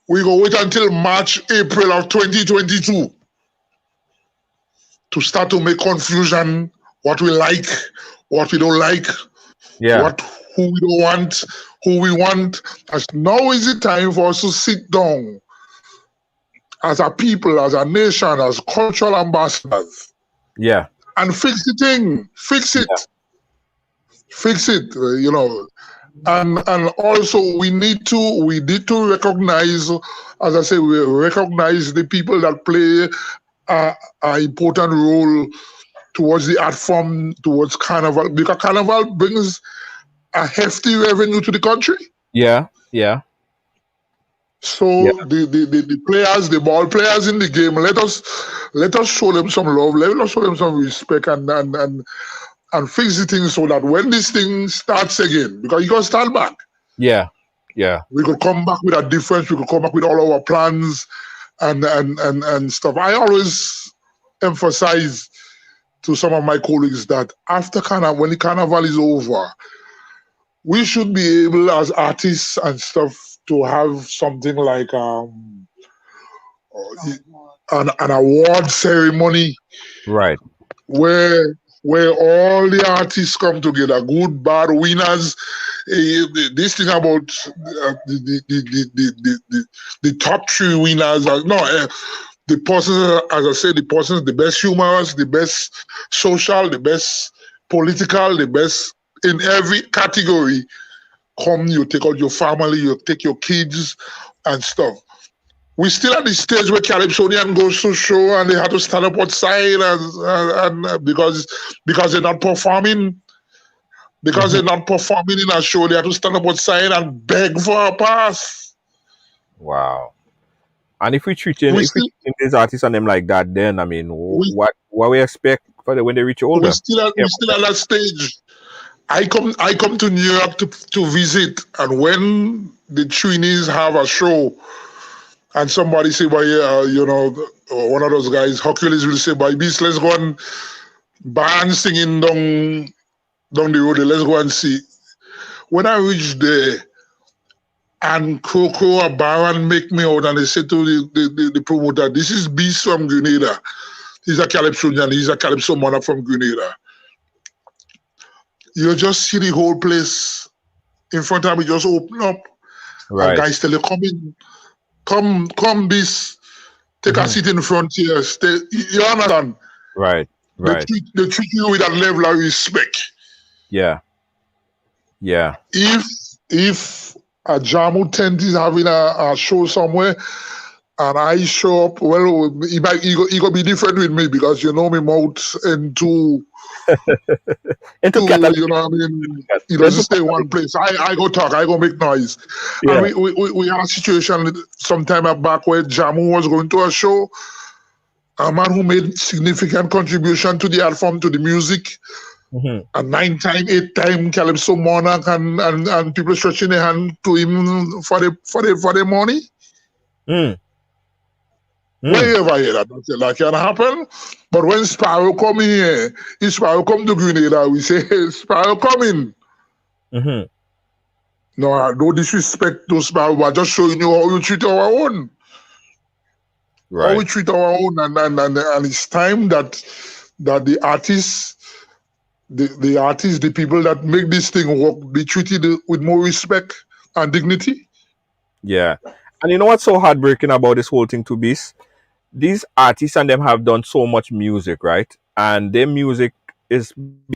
Speaker 4: We go wait until March, April of 2022 to start to make confusion, what we like, what we don't like, who we don't want, who we want. As now is the time for us to sit down as a people, as a nation, as cultural ambassadors.
Speaker 3: Yeah.
Speaker 4: And fix the thing. Fix it. Yeah. Fix it, And also we need to recognize, as I say, we recognize the people that play an important role towards the art form, towards carnival, because carnival brings a hefty revenue to the country.
Speaker 3: Yeah, yeah,
Speaker 4: So
Speaker 3: yeah.
Speaker 4: the players, the ball players in the game, let us show them some love, let us show them some respect, and fix the thing so that when this thing starts again, because you can start back.
Speaker 3: Yeah, yeah.
Speaker 4: We could come back with a difference. We could come back with all our plans and stuff. I always emphasize to some of my colleagues that after when the carnival is over, we should be able as artists and stuff to have something like an award ceremony,
Speaker 3: Right.
Speaker 4: where all the artists come together, good, bad, winners. This thing about the top three winners. The persons, as I said, the best humorous, the best social, the best political, the best in every category. Come, you take out your family, you take your kids and stuff. We still at the stage where Calypsonian goes to show and they have to stand up outside and because they're not performing. Because they're not performing in a show, they have to stand up outside and beg for a pass.
Speaker 3: Wow. And if we treating these artists and them like that, then I mean, what we expect for when they reach older?
Speaker 4: We're still at that stage. I come to New York to visit, and when the Trinities have a show, and somebody say, "Boy, one of those guys, Hercules will say, "Boy, beast, let's go and band singing down the road. Let's go and see." When I reach there, and Coco or Baron make me out, and they say to the promoter, "This is Beast from Grenada. He's a Calypsonian. He's a Calypso Monarch from Grenada." You just see the whole place in front of me just open up. Right. And guys tell you, "Come in, come, Beast. Take a seat in front here. Stay." You understand?
Speaker 3: Right.
Speaker 4: They treat you with a level of respect.
Speaker 3: Yeah. Yeah.
Speaker 4: If a Jamu tent is having a show somewhere and I show up, well, he go be different with me because you know me mouth into you know what I mean? He doesn't stay in one place. I go talk, I go make noise. Yeah. And we had a situation some time back where Jamu was going to a show, a man who made significant contribution to the art form, to the music. A 9-time, 8-time Calypso Monarch, and people stretching their hand to him for the money. Where you ever hear that can happen? But when Sparrow come here, if Sparrow come to Grenada, we say, "Hey, Sparrow come in." No disrespect to Sparrow, but just showing you how you treat our own. Right. How we treat our own, and it's time that the artists. The artists, the people that make this thing work, be treated with more respect and dignity.
Speaker 3: Yeah. And you know what's so heartbreaking about this whole thing, to Beast? These artists and them have done so much music, right? And their music is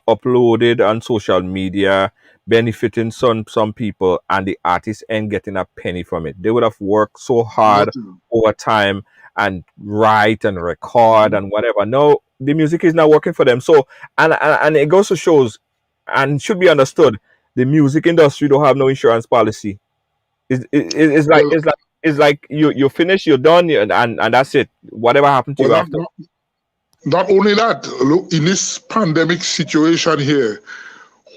Speaker 3: uploaded on social media, benefiting some people, and the artists ain't getting a penny from it. They would have worked so hard over time and write and record and whatever. No, the music is not working for them. So and it goes to shows, and should be understood, the music industry don't have no insurance policy. It's like you finish, you're done, and that's it. Whatever happened to you after.
Speaker 4: Not only that, look, in this pandemic situation here,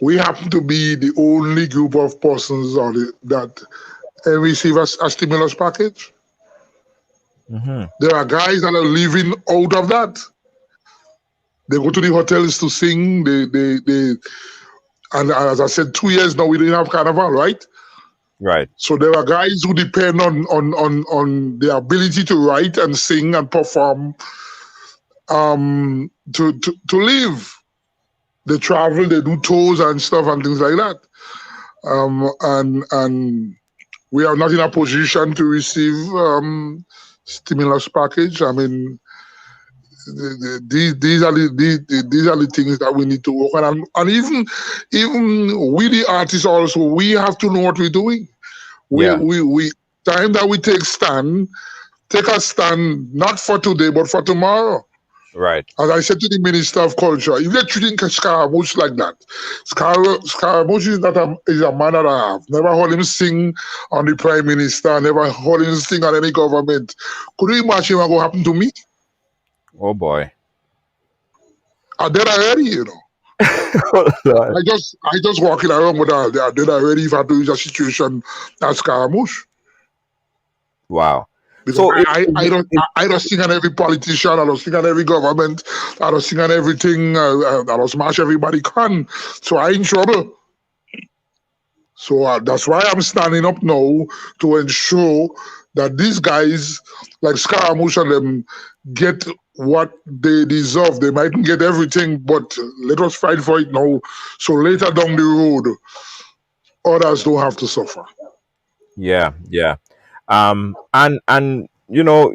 Speaker 4: we happen to be the only group of persons that receive a stimulus package. There are guys that are living out of that. They go to the hotels to sing. And as I said, 2 years now we didn't have carnival, right?
Speaker 3: Right.
Speaker 4: So there are guys who depend on the ability to write and sing and perform to live. They travel, they do tours and stuff and things like that. And we are not in a position to receive stimulus package. I mean, these are the things that we need to work on, and even we the artists also, we have to know what we're doing. We time that we take a stand not for today but for tomorrow.
Speaker 3: Right.
Speaker 4: As I said to the Minister of Culture, if they're treating Scaramouche like that, Scaramouche is a man that I have. Never heard him sing on the Prime Minister, never heard him sing on any government. Could you imagine what will happen to me?
Speaker 3: Oh boy.
Speaker 4: I did already, you know.
Speaker 3: Oh, Lord.
Speaker 4: I just walking around with that. I did already if I do a situation as Scaramouche.
Speaker 3: Wow.
Speaker 4: Because
Speaker 3: So
Speaker 4: I don't sing on every politician, I don't sing on every government, I don't sing on everything, I don't smash everybody can. So I in trouble. So that's why I'm standing up now to ensure that these guys like Scaramouche and them get what they deserve. They mightn't get everything, but let us fight for it now. So later down the road, others don't have to suffer.
Speaker 3: yeah, yeah. And you know,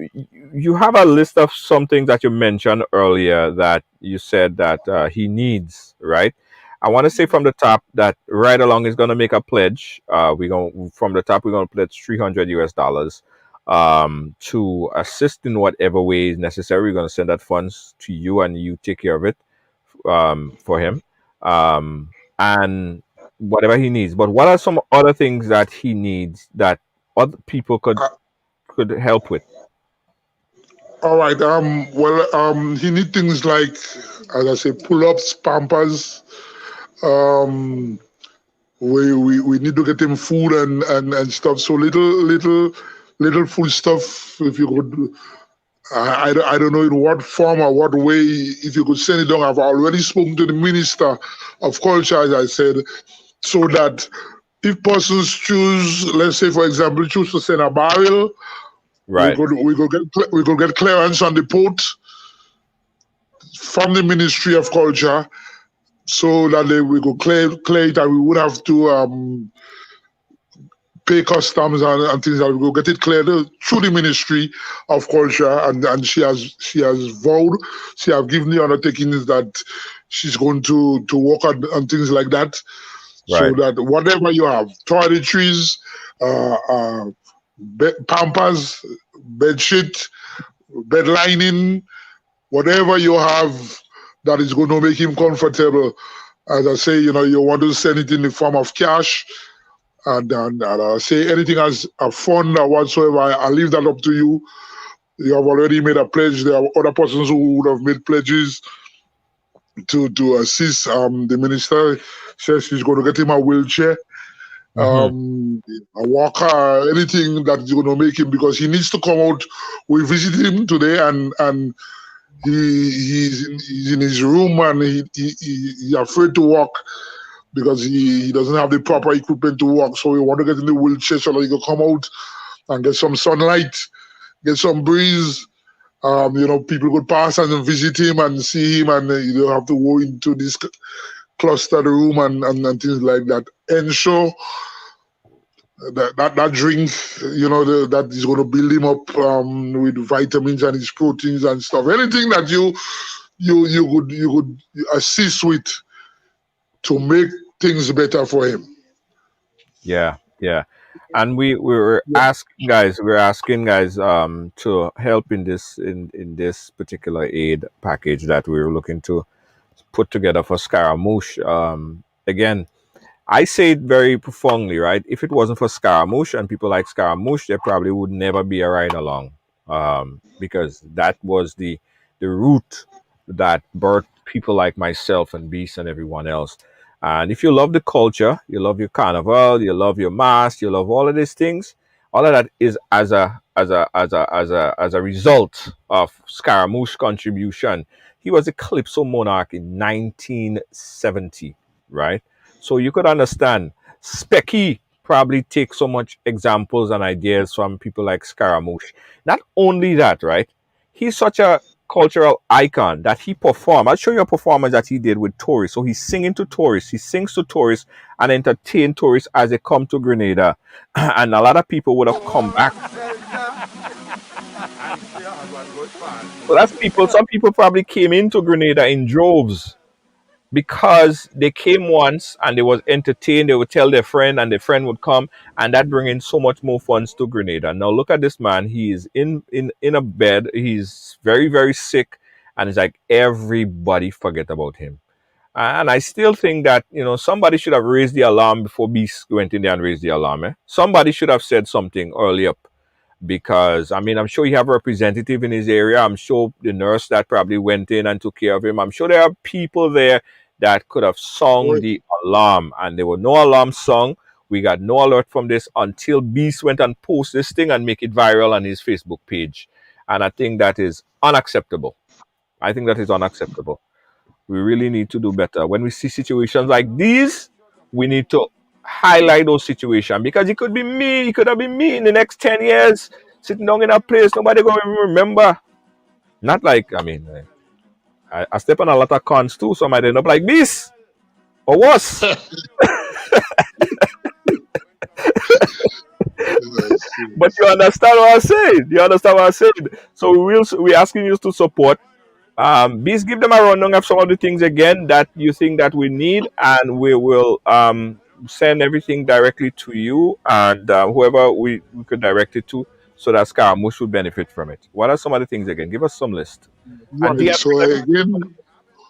Speaker 3: you have a list of some things that you mentioned earlier that you said that he needs, right? I want to say from the top that Right Along is going to make a pledge. We're going from the top. We're going to pledge $300 to assist in whatever way is necessary. We're going to send that funds to you, and you take care of it for him, and whatever he needs. But what are some other things that he needs that other people
Speaker 4: Uh,
Speaker 3: could help with?
Speaker 4: all right. He need things like, as I say, pull-ups, pampers. Um, we need to get him food and stuff. So little food stuff. If you could, I don't know in what form or what way. If you could send it down, I've already spoken to the Minister of Culture, as I said, so that if persons choose, let's say for example, choose to send a barrel,
Speaker 3: Right.
Speaker 4: we could get clearance on the port from the Ministry of Culture, so that we could clear it, and we would have to pay customs and things like that. We will get it cleared through the Ministry of Culture, and she has vowed, she have given the undertakings that she's going to work on things like that, so
Speaker 3: Right.
Speaker 4: that whatever you have, toiletries, pampers, bed sheet, bed lining, whatever you have that is going to make him comfortable. As I say, you know, you want to send it in the form of cash, and I say anything as a fund or whatsoever, I leave that up to you. You have already made a pledge. There are other persons who would have made pledges to assist. The minister says she's going to get him a wheelchair,
Speaker 3: Mhm.
Speaker 4: a walker, anything that's going to make him, because he needs to come out. We visited him today, and he's in his room, and he's afraid to walk because he doesn't have the proper equipment to walk. So we want to get in the wheelchair so that he can come out and get some sunlight, get some breeze. You know, people could pass and visit him and see him, and you don't have to go into this clustered room and things like that. Ensure that drink, you know, that is going to build him up with vitamins and his proteins and stuff. Anything that you could assist with to make things better for him.
Speaker 3: Yeah, yeah. And we're asking guys to help in this particular aid package that we're looking to put together for Scaramouche. Again, I say it very profoundly, right? If it wasn't for Scaramouche and people like Scaramouche, there probably would never be a ride along, because that was the root that birthed people like myself and Beast and everyone else. And if you love the culture, you love your carnival, you love your mask, you love all of these things. All of that is as a result of Scaramouche contribution. He was a Calypso Monarch in 1970, right? So you could understand Specky probably takes so much examples and ideas from people like Scaramouche. Not only that, right? He's such a cultural icon that he performed. I'll show you a performance that he did with tourists. So he's singing to tourists. He sings to tourists and entertain tourists as they come to Grenada. And a lot of people would have come back. So that's people. Some people probably came into Grenada in droves because they came once and they was entertained. They would tell their friend, and their friend would come, and that bring in so much more funds to Grenada. Now look at this man. He is in a bed. He's very, very sick, and it's like everybody forget about him. And I still think that, somebody should have raised the alarm before Beast went in there and raised the alarm. Somebody should have said something early up, because, I mean, I'm sure you have a representative in his area. I'm sure the nurse that probably went in and took care of him. I'm sure there are people there that could have sung the alarm, and there were no alarm sung. We got no alert from this until Beast went and posted this thing and make it viral on his Facebook page. And I think that is unacceptable. I think that is unacceptable. We really need to do better. When we see situations like these, we need to highlight those situations, because it could be me. It could have been me in the next 10 years sitting down in a place nobody going to remember. Not like, I mean, I step on a lot of cons too, so I might end up like this or worse. But you understand what I'm saying? You understand what I'm saying? So we're asking you to support. Please give them a rundown of some of the things again that you think that we need, and we will send everything directly to you and whoever we could direct it to, so that Scaramouche would benefit from it. What are some of the things again? Give us some list. And
Speaker 4: Right. So again,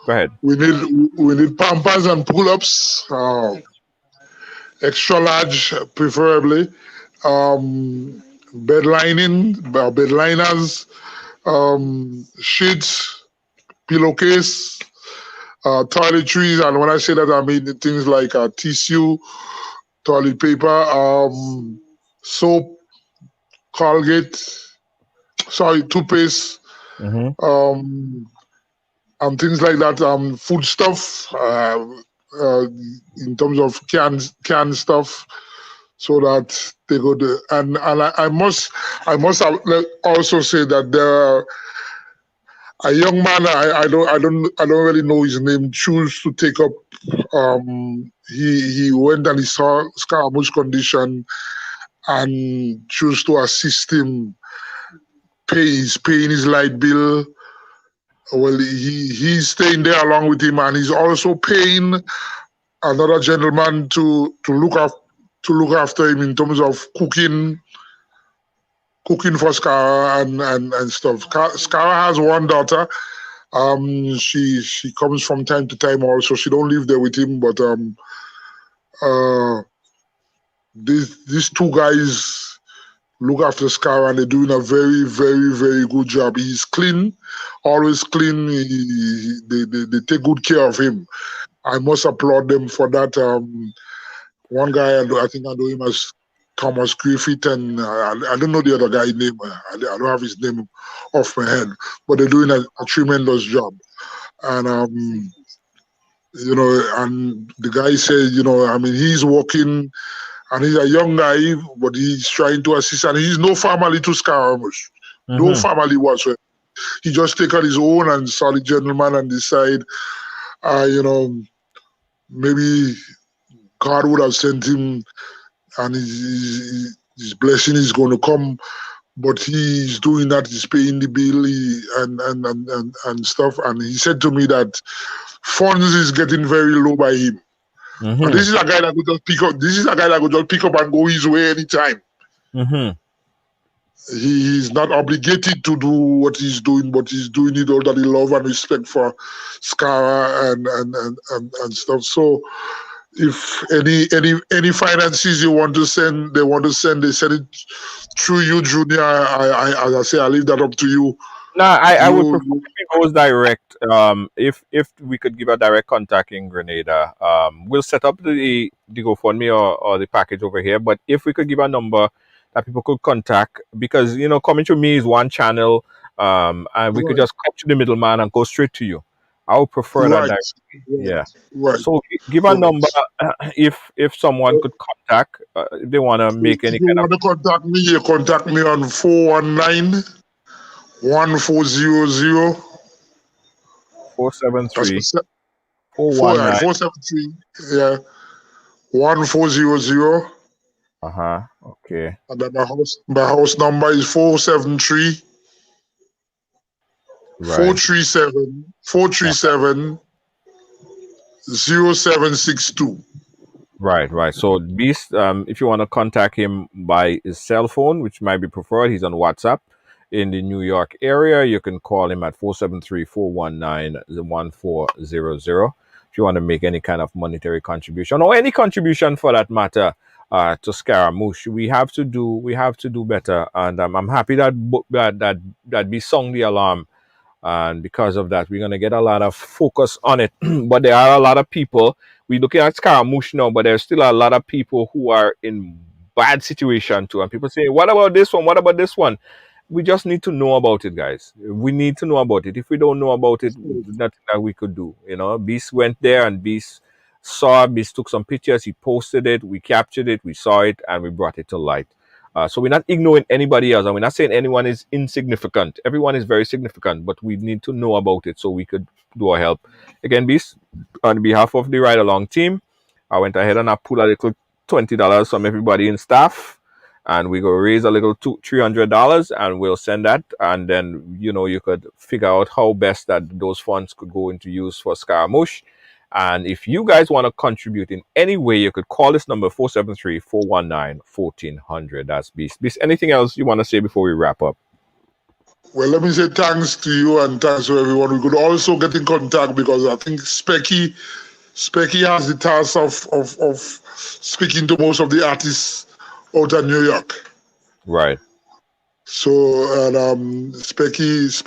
Speaker 3: go ahead.
Speaker 4: we need pampers and pull-ups, extra large preferably, bed lining, bed liners, sheets, pillowcase, toiletries, and when I say that, I mean things like tissue, toilet paper, soap, Colgate, toothpaste, and things like that. Food stuff, in terms of canned stuff, so that they could. And I must also say that there are a young man, I don't really know his name, choose to take up. He went and he saw Scaramouche condition and choose to assist him. He's paying his light bill. Well, he's staying there along with him, and he's also paying another gentleman to look after him in terms of cooking for Scara and stuff. Scara has one daughter. She comes from time to time also. She don't live there with him, but these two guys look after Scar, and they're doing a very, very, very good job. He's clean, always clean. They take good care of him. I must applaud them for that. One guy, I think I know him as Thomas Griffith, and I don't know the other guy's name. I don't have his name off my head, but they're doing a tremendous job. And and the guy said, I mean, he's working, and he's a young guy, but he's trying to assist, and he's no family to Scaramouche. No family whatsoever. He just take on his own and saw the gentleman and decide, maybe God would have sent him, and his blessing is going to come, but he's doing that. He's paying the bill and stuff. And he said to me that funds is getting very low by him. And this is a guy that could just pick up. This is a guy that could just pick up and go his way anytime. He's not obligated to do what he's doing, but he's doing it all that he love and respect for Scara and stuff. So, if any finances you want to send, they send it through you, Junior. As I say, I leave that up to you.
Speaker 3: No, I would prefer if it goes direct. If we could give a direct contact in Grenada, we'll set up the GoFundMe or the package over here. But if we could give a number that people could contact, because coming to me is one channel, and we could just cut to the middleman and go straight to you. I would prefer that directly. Yeah.
Speaker 4: Right.
Speaker 3: So give a number if someone could contact, if they want to make any kind of.
Speaker 4: If you want to contact me, you contact me on 419-1400.
Speaker 3: 473.
Speaker 4: 473. Yeah. 1400.
Speaker 3: Okay.
Speaker 4: And then my house number is 473.
Speaker 3: Right.
Speaker 4: 437 0762.
Speaker 3: Right. So Beast, if you want to contact him by his cell phone, which might be preferred, he's on WhatsApp. in the New York area, you can call him at 473-419-1400 if you want to make any kind of monetary contribution or any contribution for that matter to Scaramouche. We have to do better, and I'm happy that we sung the alarm, and because of that, we're gonna get a lot of focus on it. But there are a lot of people. We're looking at Scaramouche now, but there's still a lot of people who are in bad situation too, and people say, "What about this one? What about this one?" We just need to know about it, guys. We need to know about it. If we don't know about it, there's nothing that we could do. You know, Beast went there and Beast took some pictures, he posted it, we captured it, we saw it, and we brought it to light. So we're not ignoring anybody else, and we're not saying anyone is insignificant. Everyone is very significant, but we need to know about it so we could do our help. Again, Beast, on behalf of the Ride Along team, I went ahead and I pulled a little $20 from everybody in staff, and we go raise a little $300, and we'll send that, and then you could figure out how best that those funds could go into use for Scaramouche. And if you guys want to contribute in any way, you could call this number 473-419-1400. That's Beast. Anything else you want to say before we wrap up?
Speaker 4: Well, let me say thanks to you and thanks to everyone. We could also get in contact because I think Specky has the task of speaking to most of the artists out of New York.
Speaker 3: Right.
Speaker 4: So, and Specky is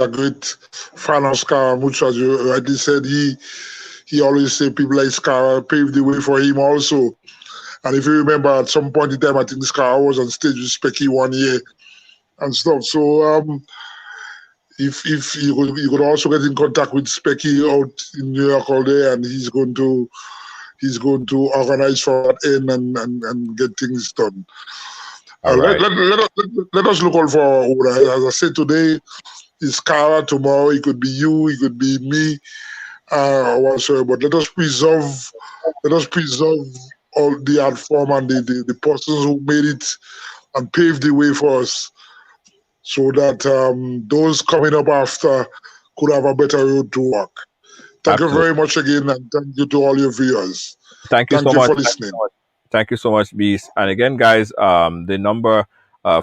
Speaker 4: a great fan of Scaramouche, as you rightly said. He always say people like Scar paved the way for him also. And if you remember, at some point in time, I think Scar was on stage with Specky one year and stuff. So if you could also get in contact with Specky out in New York all day, and he's going to organize for that end and get things done. Right. Let us look out for Oda. As I said today, it's Cara. Tomorrow it could be you, it could be me. Whatsoever, but let us preserve all the art form and the persons who made it and paved the way for us, so that those coming up after could have a better road to walk. Thank you very much again, and thank you to all your viewers.
Speaker 3: Thank you so much
Speaker 4: for listening.
Speaker 3: Thank you so much, Beast. And again, guys, the number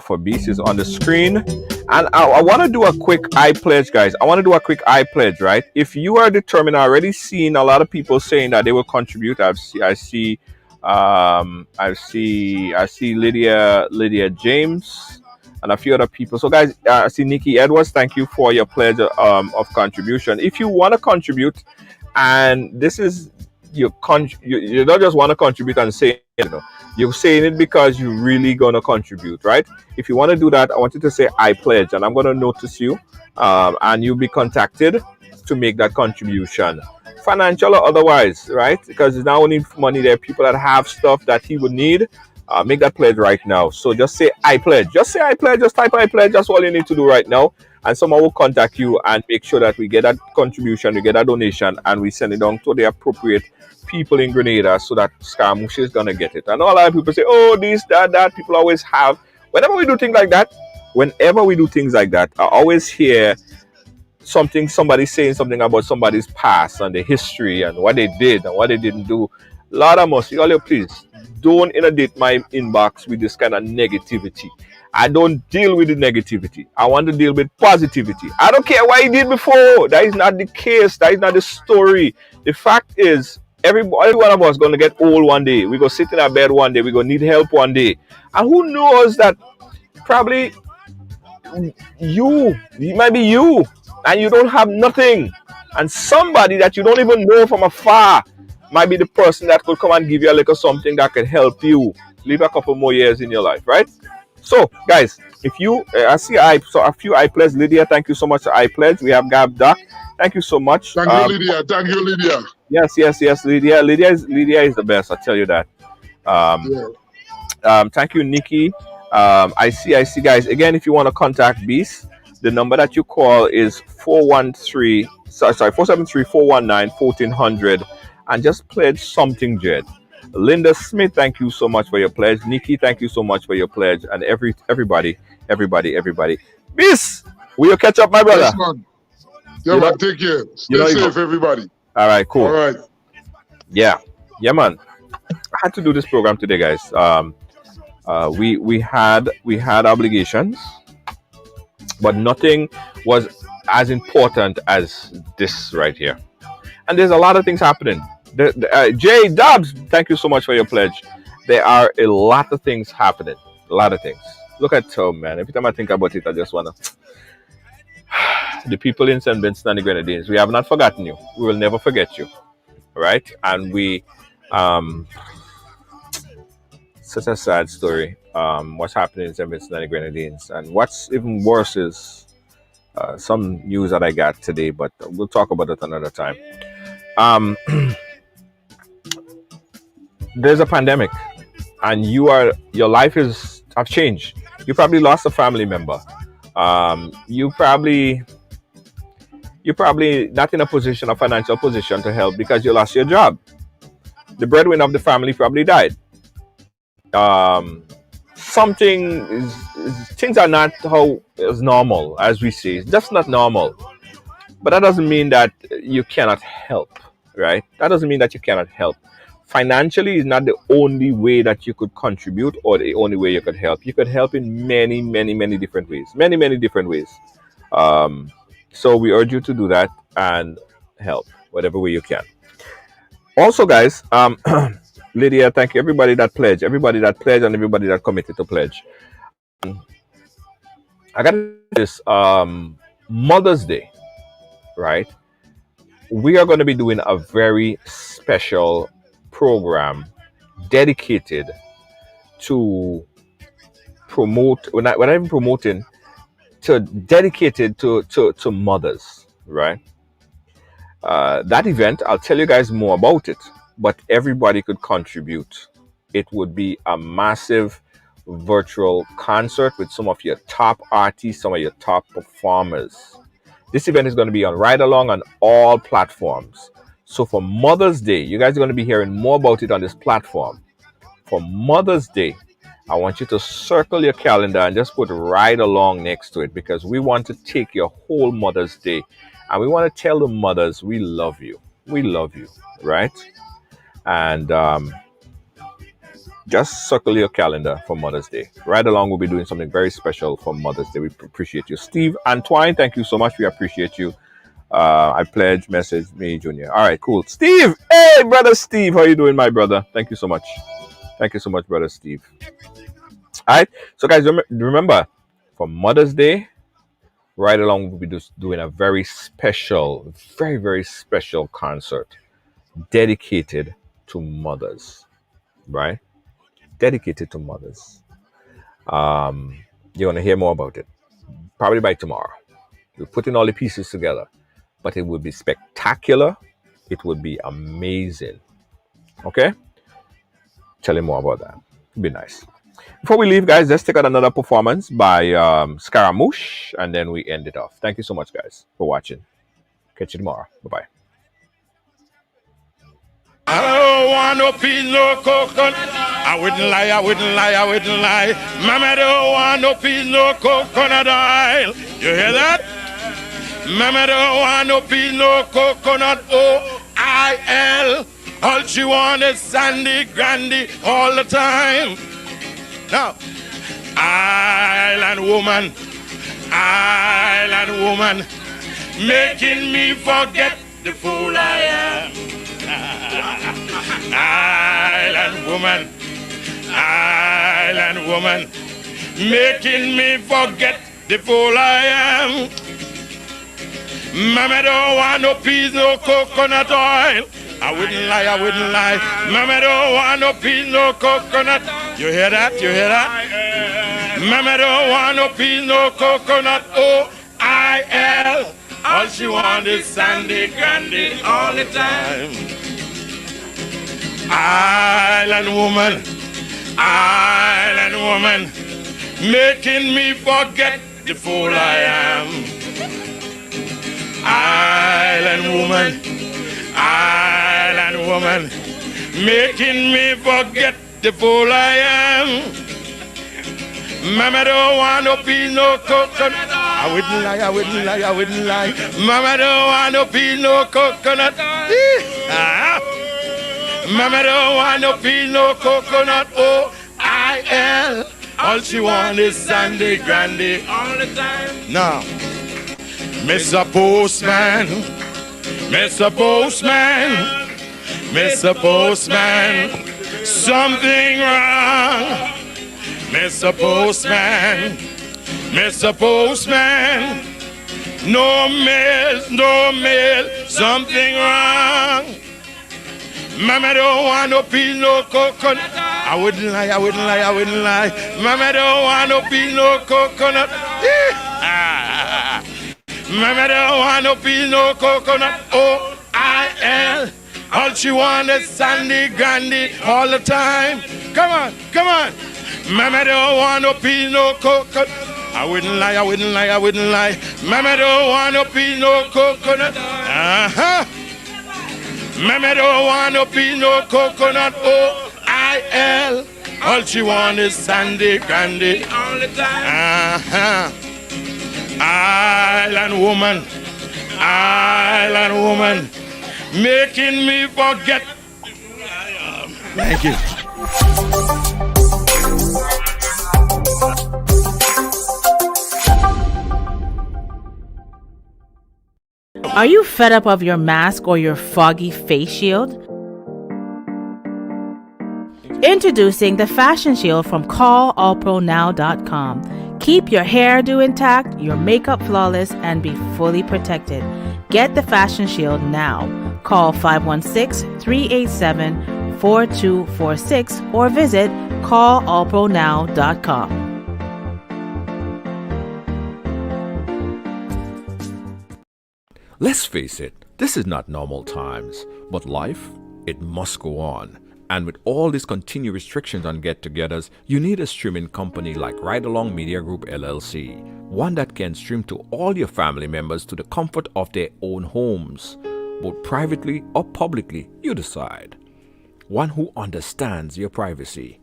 Speaker 3: for Beast is on the screen. And I want to do a quick I pledge, guys. I want to do a quick I pledge, right? If you are determined, I already seen a lot of people saying that they will contribute. I see Lydia James and a few other people. So, guys, I see Nikki Edwards. Thank you for your pledge of contribution. If you want to contribute, and this is you don't just want to contribute and say, you're saying it because you're really going to contribute, right? If you want to do that, I want you to say, I pledge, and I'm going to notice you, and you'll be contacted to make that contribution, financial or otherwise, right? Because it's not only money, there are people that have stuff that he would need. Make that pledge right now. So just say, I pledge. Just say, I pledge. Just type, I pledge. That's all you need to do right now. And someone will contact you and make sure that we get that contribution, we get that donation, and we send it on to the appropriate people in Grenada so that Scaramouche is going to get it. And a lot of people say, oh, this, that. People always have. Whenever we do things like that, I always hear somebody saying something about somebody's past and the history and what they did and what they didn't do. Lord of mercy, please don't inundate my inbox with this kind of negativity. I don't deal with the negativity. I want to deal with positivity. I don't care what he did before. That is not the case. That is not the story. The fact is, every one of us is going to get old one day. We're going to sit in our bed one day. We're going to need help one day. And who knows that probably it might be you, and you don't have nothing. And somebody that you don't even know from afar might be the person that could come and give you a little something that could help you live a couple more years in your life, right? So, guys, if you, I see a few I pledge. Lydia, thank you so much. I pledge. We have Gab Duck. Thank you so much.
Speaker 4: Thank you, Lydia. Thank you, Lydia.
Speaker 3: Yes, Lydia. Lydia is the best. I'll tell you that. Thank you, Nikki. I see, guys. Again, if you want to contact Beast, the number that you call is 473-419-1400, and just pledge something, Jed. Linda Smith, thank you so much for your pledge. Nikki, thank you so much for your pledge. And everybody. Beast, will you catch up, my brother?
Speaker 4: Yes, man. Yeah, man, take care. Stay safe, everybody.
Speaker 3: All right, cool.
Speaker 4: All right.
Speaker 3: Yeah, man. I had to do this program today, guys. We had obligations. but nothing was as important as this right here. And there's a lot of things happening. Jay Dubs, thank you so much for your pledge. There are a lot of things happening. A lot of things. Look at Tom, man. Every time I think about it, I just wanna. The people in St. Vincent and the Grenadines, we have not forgotten you. We will never forget you, right? And we, such a sad story. What's happening in St. Vincent and the Grenadines, and what's even worse is some news that I got today, but we'll talk about it another time. There's a pandemic, and your life have changed. You probably lost a family member. You're probably not in a financial position to help because you lost your job. The breadwinner of the family probably died. Things are not how is normal as we say. It's just not normal. But that doesn't mean that you cannot help, right? That doesn't mean that you cannot help. Financially is not the only way that you could contribute or the only way you could help. You could help in many, many, many different ways. Many, many different ways. So we urge you to do that and help whatever way you can. Also, guys, Lydia, thank you. Everybody that pledged, and everybody that committed to pledge. I got this Mother's Day, right? We are going to be doing a very special program dedicated to promote. We're not even promoting. Dedicated to mothers, right? That event, I'll tell you guys more about it, but everybody could contribute. It would be a massive virtual concert with some of your top artists, some of your top performers. This event is going to be on Ridealong on all platforms. So for Mother's Day, you guys are going to be hearing more about it on this platform. For Mother's Day, I want you to circle your calendar and just put Ridealong next to it, because we want to take your whole Mother's Day and we want to tell the mothers we love you. We love you, right? And just circle your calendar for Mother's Day. Ridealong will be doing something very special for Mother's Day. We appreciate you. Steve Antoine, thank you so much. We appreciate you. I pledge, message me, Junior. All right, cool. Steve, hey, brother Steve, how you doing, my brother? Thank you so much. Thank you so much, brother Steve. All right, so guys, remember, for Mother's Day, Ridealong will be doing a very special, very, very special concert dedicated to mothers, right? Dedicated to mothers. You're going to hear more about it probably by tomorrow. We're putting all the pieces together, but it will be spectacular. It would be amazing. Okay? Tell you more about that. It'd be nice. Before we leave, guys, let's take out another performance by Scaramouche, and then we end it off. Thank you so much, guys, for watching. Catch you tomorrow. Bye-bye.
Speaker 1: I don't want no peas, no coconut. I wouldn't lie. Mama don't want no peas, no coconut oil. You hear that? Mama don't want no peas, no coconut oil. All she want is Sandy Grandy all the time. Now, island woman, making me forget the fool I am. Island woman, making me forget the fool I am. Mama don't want no peas, no coconut oil. I wouldn't lie. Mama don't want no peas, no coconut. You hear that? Mama don't want no peas, no coconut. oil. All she want is Sandy Grandy all the time. Island woman, making me forget the fool I am. Island woman, making me forget the fool I am. Mama don't want no peas, no coconut. I wouldn't lie. Mama don't want no peas, no coconut. Mama don't want no peas, no coconut. oil.
Speaker 5: All she want is Sandy Grandy all the time. Now, Mr. Postman, Mr. Postman, Mr. Postman, something wrong. Mr. Postman, Mr. Postman, no mail, something wrong. Mama don't want no peel, no coconut. I wouldn't lie. Mama don't want no peel, no coconut. Mama don't want no peel, no coconut. O-I-L. All she want is Sandy Grandy all the time. Come on. Mama don't want no peel, no coconut. I wouldn't lie. Mama don't want no peel, no coconut. Mama don't want no peel, no coconut. O-I-L. All she want is Sandy Grandy all the time. Island woman, making me forget. Thank you.
Speaker 6: Are you fed up of your mask or your foggy face shield? Introducing the Fashion Shield from callallpronow.com. Keep your hairdo intact, your makeup flawless, and be fully protected. Get the Fashion Shield now. Call 516-387-4246 or visit callallpronow.com.
Speaker 3: Let's face it, this is not normal times, but life, it must go on. And with all these continued restrictions on get-togethers, you need a streaming company like Ridealong Media Group LLC, one that can stream to all your family members to the comfort of their own homes, both privately or publicly, you decide. One who understands your privacy,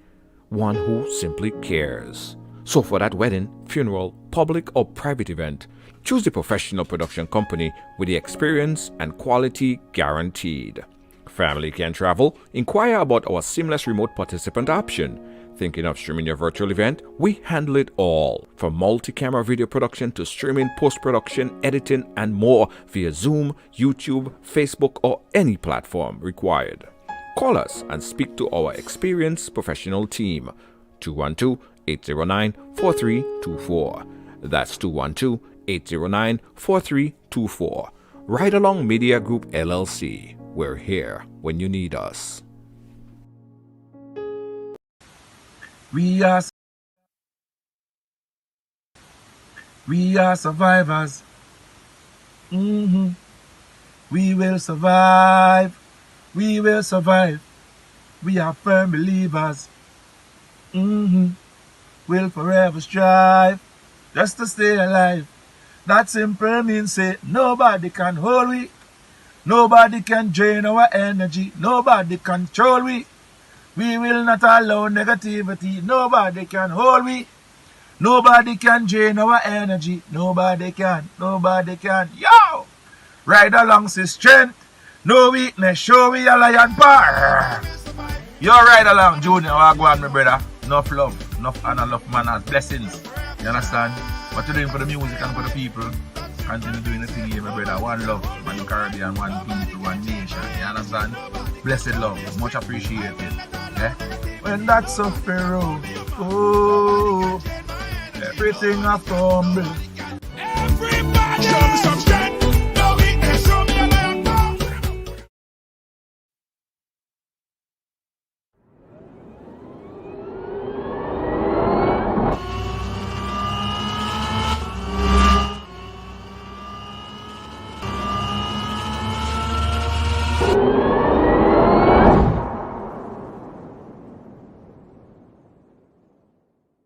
Speaker 3: one who simply cares. So for that wedding, funeral, public or private event, choose the professional production company with the experience and quality guaranteed. Family can travel? Inquire about our seamless remote participant option. Thinking of streaming your virtual event? We handle it all. From multi-camera video production to streaming, post-production, editing, and more via Zoom, YouTube, Facebook, or any platform required. Call us and speak to our experienced professional team. 212-809-4324. That's 212-809-4324. Ridealong Media Group LLC. We're here when you need us.
Speaker 1: We are survivors. We will survive. We will survive. We are firm believers. We'll forever strive just to stay alive. That simple means say nobody can hold we. Nobody can drain our energy. Nobody control we. We will not allow negativity. Nobody can hold we. Nobody can drain our energy. Nobody can. Yo! Ride along to strength. No weakness. Show we a lion power. Yo, ride along, Junior. I go on, my brother. Enough love. Enough honor, enough manners. Blessings. You understand? What you're doing for the music and for the people. Continue doing the thing here, my brother. One love, one Caribbean, one people, one nation. You understand? Blessed love. Much appreciated. Yeah? When that's a pharaoh, oh, everything I fumble. Everybody!